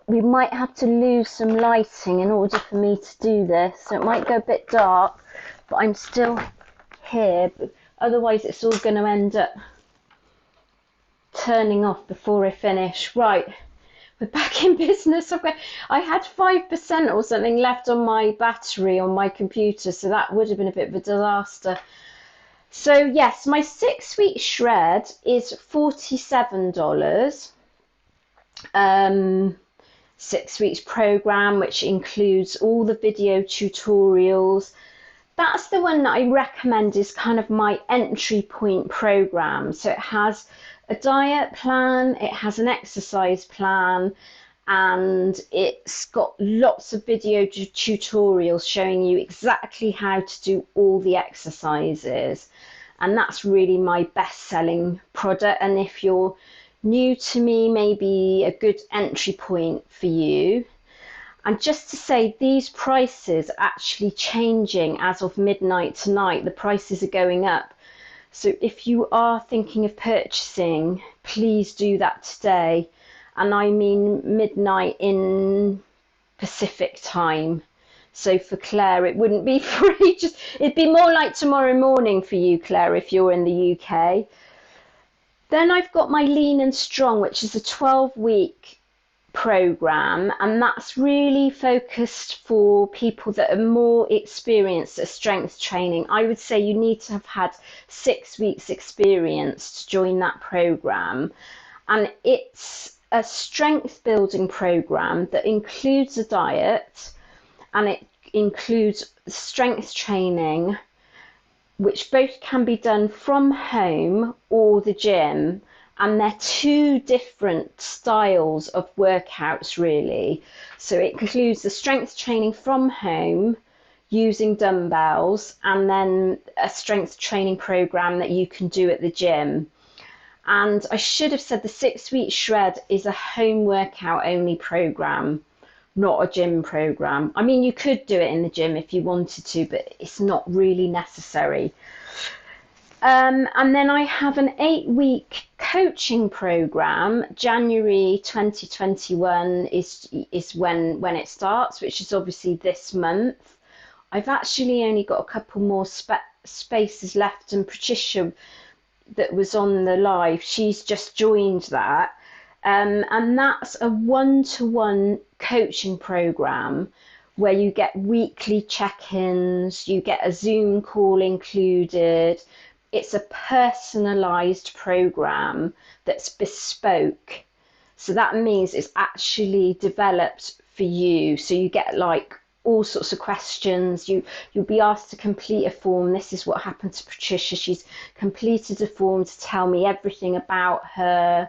we might have to lose some lighting in order for me to do this. So it might go a bit dark, but I'm still here. But otherwise it's all going to end up turning off before I finish. Right, we're back in business. I had 5% or something left on my battery on my computer, so that would have been a bit of a disaster. So yes, my 6-week shred is $47. 6 weeks program, which includes all the video tutorials. That's the one that I recommend is kind of my entry point program. So it has a diet plan, it has an exercise plan, and it's got lots of video tutorials showing you exactly how to do all the exercises. And that's really my best-selling product. And if you're new to me, maybe a good entry point for you. And just to say, these prices are actually changing as of midnight tonight. The prices are going up. So if you are thinking of purchasing, please do that today. And I mean midnight in Pacific time. So for Claire, it wouldn't be free. It'd be more like tomorrow morning for you, Claire, if you're in the UK. Then I've got my Lean and Strong, which is a 12-week program, and that's really focused for people that are more experienced at strength training. I would say you need to have had 6 weeks experience to join that program. And it's a strength building program that includes a diet, and it includes strength training, which both can be done from home or the gym. And they're two different styles of workouts, really. So it includes the strength training from home using dumbbells, and then a strength training program that you can do at the gym. And I should have said the 6-week shred is a home workout only program, not a gym program. I mean, you could do it in the gym if you wanted to, but it's not really necessary. And then I have an 8-week coaching program. January 2021 is when it starts, which is obviously this month. I've actually only got a couple more spaces left, and Patricia that was on the live, she's just joined that. And that's a one-to-one coaching program where you get weekly check-ins, you get a Zoom call included. It's a personalized program that's bespoke. So that means it's actually developed for you. So you get like all sorts of questions. You'll be asked to complete a form. This is what happened to Patricia. She's completed a form to tell me everything about her.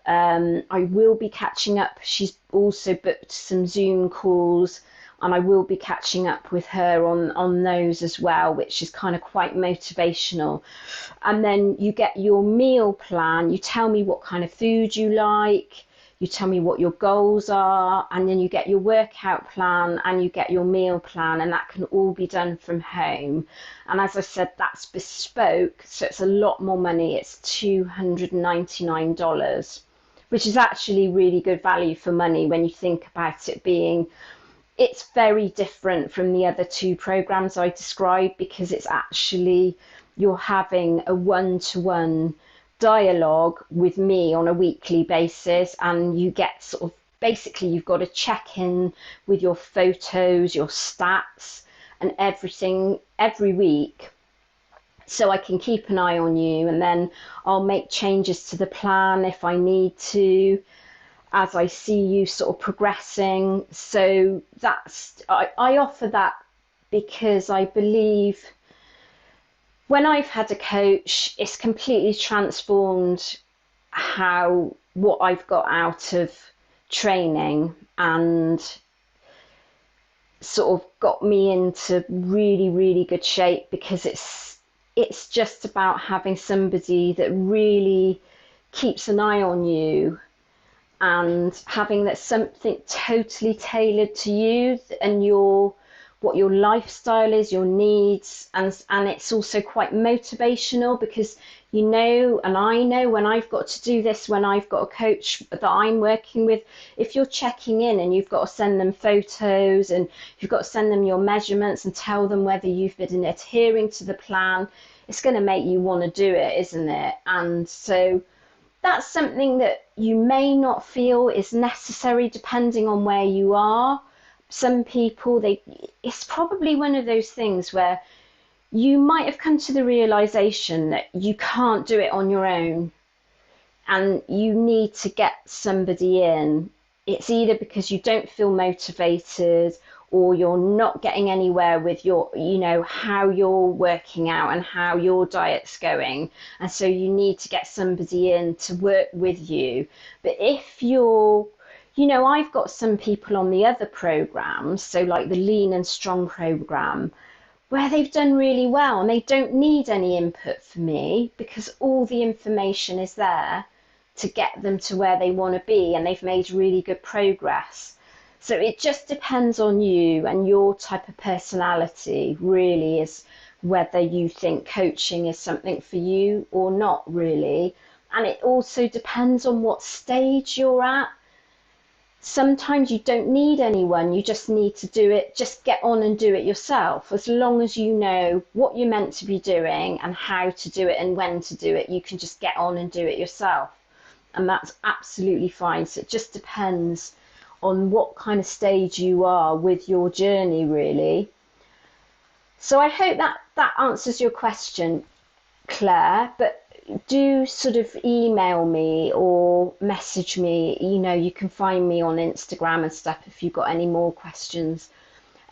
I will be catching up. She's also booked some Zoom calls, and I will be catching up with her on those as well, which is kind of quite motivational. And then you get your meal plan. You tell me what kind of food you like. You tell me what your goals are, and then you get your workout plan and you get your meal plan, and that can all be done from home. And as I said, that's bespoke, so it's a lot more money. It's $299, which is actually really good value for money when you think about it being, it's very different from the other two programs I described, because it's actually, you're having a one-to-one dialogue with me on a weekly basis, and you get sort of, basically you've got to check in with your photos, your stats and everything every week, so I can keep an eye on you, and then I'll make changes to the plan if I need to as I see you sort of progressing. So that's, I offer that because I believe when I've had a coach, it's completely transformed what I've got out of training, and sort of got me into really, really good shape, because it's just about having somebody that really keeps an eye on you, and having that something totally tailored to you and what your lifestyle is, your needs, and it's also quite motivational, because you know, and I know when I've got to do this, when I've got a coach that I'm working with, if you're checking in and you've got to send them photos and you've got to send them your measurements and tell them whether you've been adhering to the plan, it's going to make you want to do it, isn't it? And so that's something that you may not feel is necessary depending on where you are. Some people, it's probably one of those things where you might have come to the realization that you can't do it on your own and you need to get somebody in. It's either because you don't feel motivated, or you're not getting anywhere with your, how you're working out and how your diet's going. And so you need to get somebody in to work with you. But if you're, I've got some people on the other programs, so like the Lean and Strong program, where they've done really well and they don't need any input from me, because all the information is there to get them to where they want to be, and they've made really good progress. So it just depends on you and your type of personality, really, is whether you think coaching is something for you or not, really. And it also depends on what stage you're at. Sometimes you don't need anyone, you just need to do it, just get on and do it yourself. As long as you know what you're meant to be doing and how to do it and when to do it, you can just get on and do it yourself. And that's absolutely fine. So it just depends on what kind of stage you are with your journey, really. So I hope that answers your question, Claire, but do sort of email me or message me. You can find me on Instagram and stuff if you've got any more questions.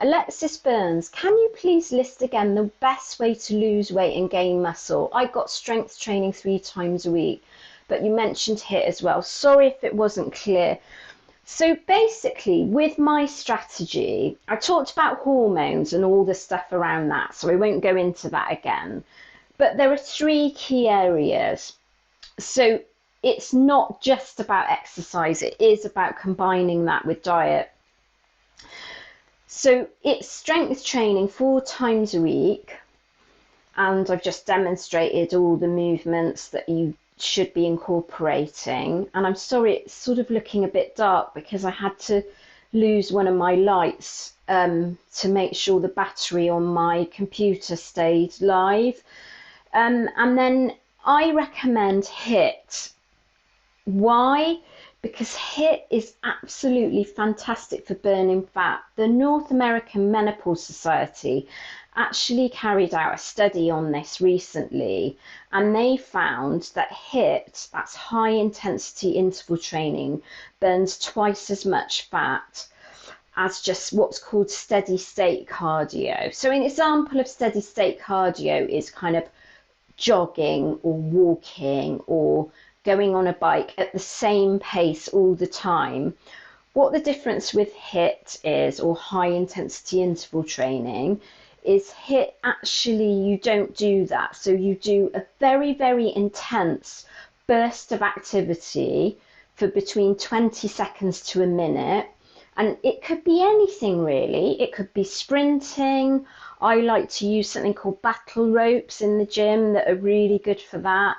Alexis Burns, can you please list again the best way to lose weight and gain muscle? I got strength training 3 times a week, but you mentioned HIIT as well. Sorry if it wasn't clear. So basically, with my strategy, I talked about hormones and all the stuff around that, so I won't go into that again. But there are 3 key areas. So it's not just about exercise, it is about combining that with diet. So it's strength training 4 times a week, and I've just demonstrated all the movements that you should be incorporating. And I'm sorry, it's sort of looking a bit dark because I had to lose one of my lights to make sure the battery on my computer stayed live. And then I recommend HIIT. Why? Because HIIT is absolutely fantastic for burning fat. The North American Menopause Society actually carried out a study on this recently, and they found that HIIT, that's high intensity interval training, burns twice as much fat as just what's called steady state cardio. So an example of steady state cardio is kind of jogging or walking or going on a bike at the same pace all the time. What the difference with HIIT is, or high intensity interval training, is HIIT actually you don't do that. So you do a very, very intense burst of activity for between 20 seconds to a minute. And it could be anything really. It could be sprinting. I like to use something called battle ropes in the gym that are really good for that.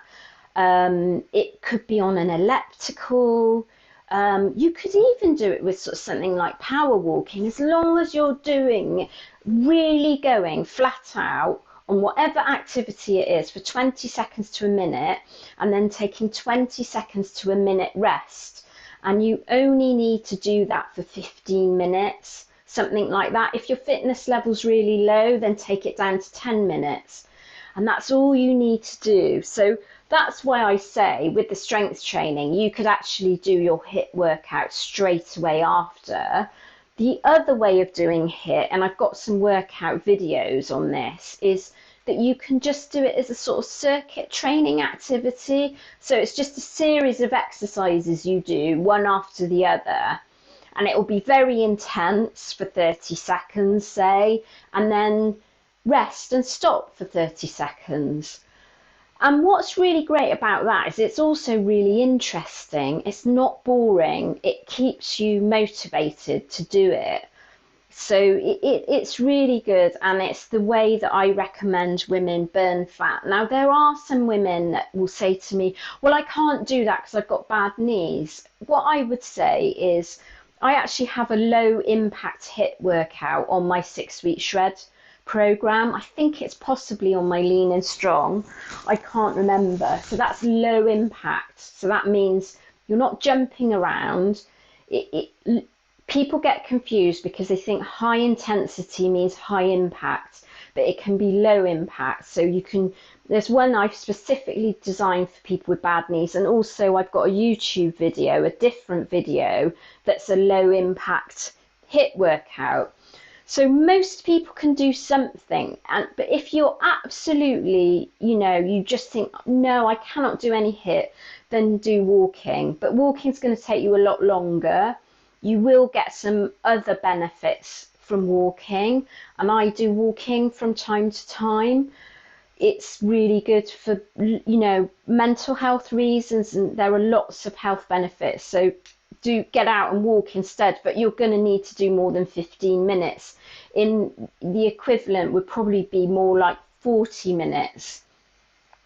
It could be on an elliptical. You could even do it with sort of something like power walking, as long as you're doing really going flat out on whatever activity it is for 20 seconds to a minute, and then taking 20 seconds to a minute rest. And you only need to do that for 15 minutes, something like that. If your fitness level's really low, then take it down to 10 minutes. And that's all you need to do. So that's why I say with the strength training, you could actually do your HIIT workout straight away after. The other way of doing HIIT, and I've got some workout videos on this, is that you can just do it as a sort of circuit training activity. So it's just a series of exercises you do one after the other. And it will be very intense for 30 seconds, say, and then rest and stop for 30 seconds. And what's really great about that is it's also really interesting. It's not boring. It keeps you motivated to do it. So it's really good, and it's the way that I recommend women burn fat. Now, there are some women that will say to me, well, I can't do that because I've got bad knees. What I would say is I actually have a low impact HIIT workout on my 6-week shred program. I think it's possibly on my lean and strong. I can't remember. So that's low impact. So that means you're not jumping around. People get confused because they think high intensity means high impact, but it can be low impact. So you can, there's one I've specifically designed for people with bad knees, and also I've got a YouTube video, a different video that's a low impact HIIT workout. So most people can do something, but if you're absolutely, you just think, no, I cannot do any HIIT, then do walking. But walking's going to take you a lot longer. You will get some other benefits from walking, and I do walking from time to time. It's really good for, mental health reasons, and there are lots of health benefits. So do get out and walk instead, but you're going to need to do more than 15 minutes. In the equivalent would probably be more like 40 minutes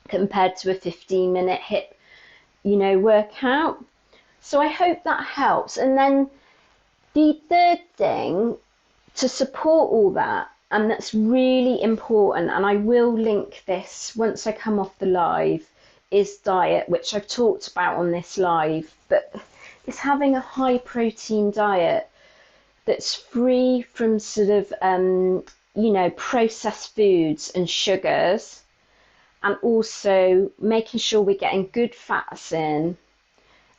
compared to a 15-minute HIIT, workout. So I hope that helps. And then the third thing to support all that, and that's really important, and I will link this once I come off the live, is diet, which I've talked about on this live, but it's having a high protein diet that's free from sort of, processed foods and sugars, and also making sure we're getting good fats in.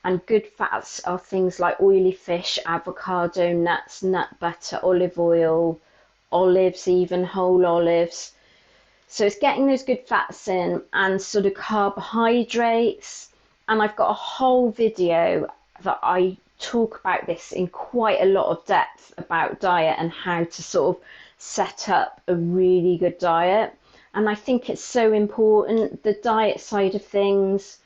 And good fats are things like oily fish, avocado, nuts, nut butter, olive oil, olives, even whole olives. So it's getting those good fats in, and sort of carbohydrates. And I've got a whole video that I talk about this in quite a lot of depth about diet and how to sort of set up a really good diet. And I think it's so important, the diet side of things.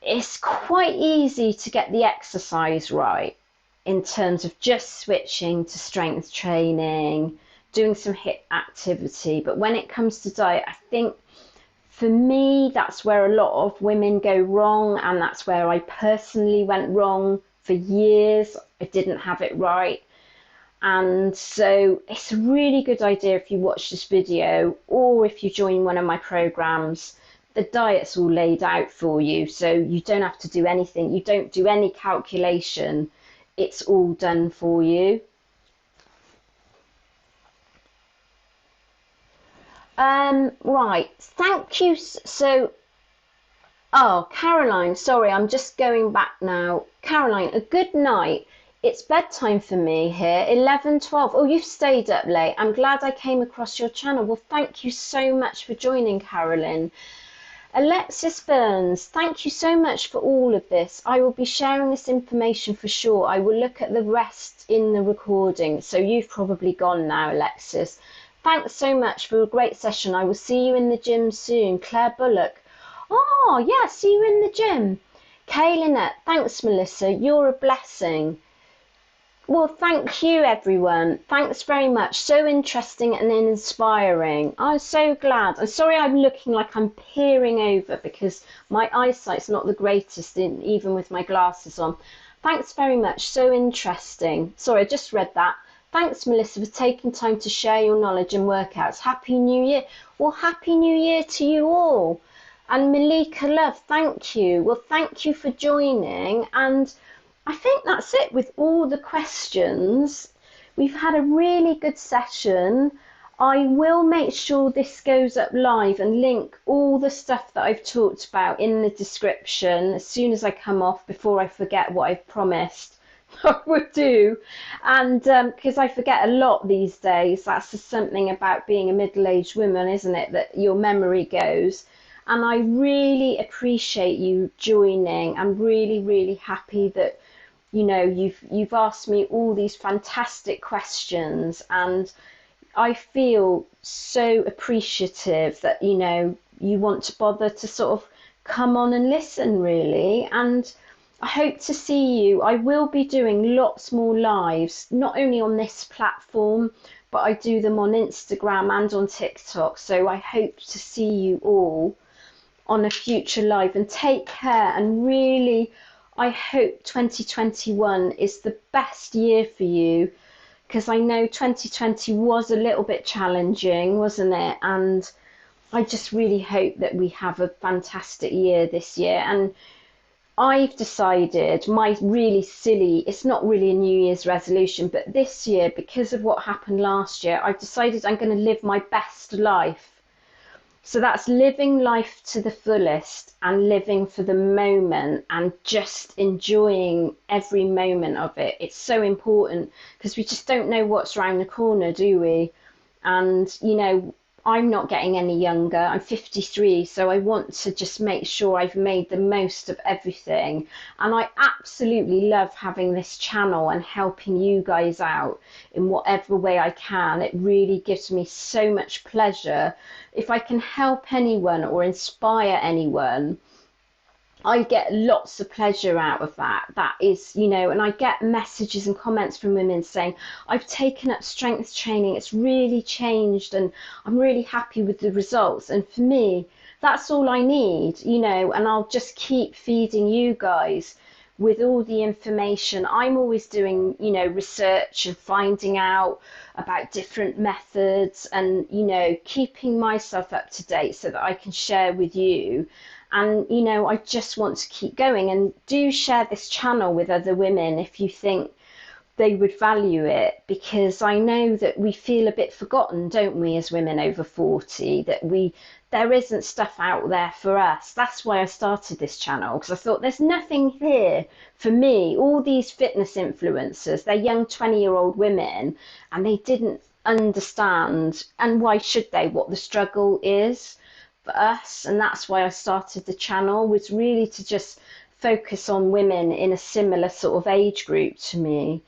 It's quite easy to get the exercise right in terms of just switching to strength training, doing some HIIT activity. But when it comes to diet, I think for me, that's where a lot of women go wrong, and that's where I personally went wrong for years. I didn't have it right. And so it's a really good idea if you watch this video or if you join one of my programs. The diet's all laid out for you, so you don't have to do anything. You don't do any calculation. It's all done for you. Right, thank you. So, oh, Caroline, sorry, I'm just going back now. Caroline, a good night. It's bedtime for me here, 11:12. Oh, you've stayed up late. I'm glad I came across your channel. Well, thank you so much for joining, Carolyn. Alexis Burns, thank you so much for all of this. I will be sharing this information for sure. I will look at the rest in the recording. So you've probably gone now, Alexis. Thanks so much for a great session. I will see you in the gym soon. Claire Bullock. Oh, yeah, see you in the gym. Kay Lynette, thanks, Melissa. You're a blessing. Well, thank you, everyone. Thanks very much. So interesting and inspiring. I'm so glad. I'm sorry I'm looking like I'm peering over because my eyesight's not the greatest, even with my glasses on. Thanks very much. So interesting. Sorry, I just read that. Thanks, Melissa, for taking time to share your knowledge and workouts. Happy New Year. Well, Happy New Year to you all. And Malika Love, thank you. Well, thank you for joining. And I think that's it with all the questions. We've had a really good session. I will make sure this goes up live and link all the stuff that I've talked about in the description as soon as I come off, before I forget what I've promised I would do. And because I forget a lot these days. That's just something about being a middle-aged woman, isn't it, that your memory goes. And I really appreciate you joining. I'm really, really happy that you've asked me all these fantastic questions, and I feel so appreciative that you want to bother to sort of come on and listen, really. And I hope to see you. I will be doing lots more lives, not only on this platform, but I do them on Instagram and on TikTok. So I hope to see you all on a future live, and take care. And really, I hope 2021 is the best year for you, because I know 2020 was a little bit challenging, wasn't it? And I just really hope that we have a fantastic year this year. And I've decided my really silly, it's not really a New Year's resolution, but this year, because of what happened last year, I've decided I'm going to live my best life. So that's living life to the fullest and living for the moment and just enjoying every moment of it. It's so important because we just don't know what's around the corner, do we? And, I'm not getting any younger. I'm 53, so I want to just make sure I've made the most of everything. And I absolutely love having this channel and helping you guys out in whatever way I can. It really gives me so much pleasure. If I can help anyone or inspire anyone, I get lots of pleasure out of that. That is, and I get messages and comments from women saying, I've taken up strength training, it's really changed, and I'm really happy with the results. And for me, that's all I need, and I'll just keep feeding you guys with all the information. I'm always doing, research and finding out about different methods and, keeping myself up to date so that I can share with you. And, I just want to keep going. And do share this channel with other women if you think they would value it, because I know that we feel a bit forgotten, don't we, as women over 40, that there isn't stuff out there for us. That's why I started this channel, because I thought there's nothing here for me. All these fitness influencers, they're young 20-year-old women, and they didn't understand, and why should they, what the struggle is for us. And that's why I started the channel, was really to just focus on women in a similar sort of age group to me.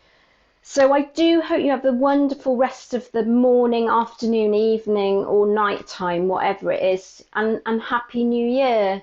So I do hope you have a wonderful rest of the morning, afternoon, evening, or night time, whatever it is, and Happy New Year.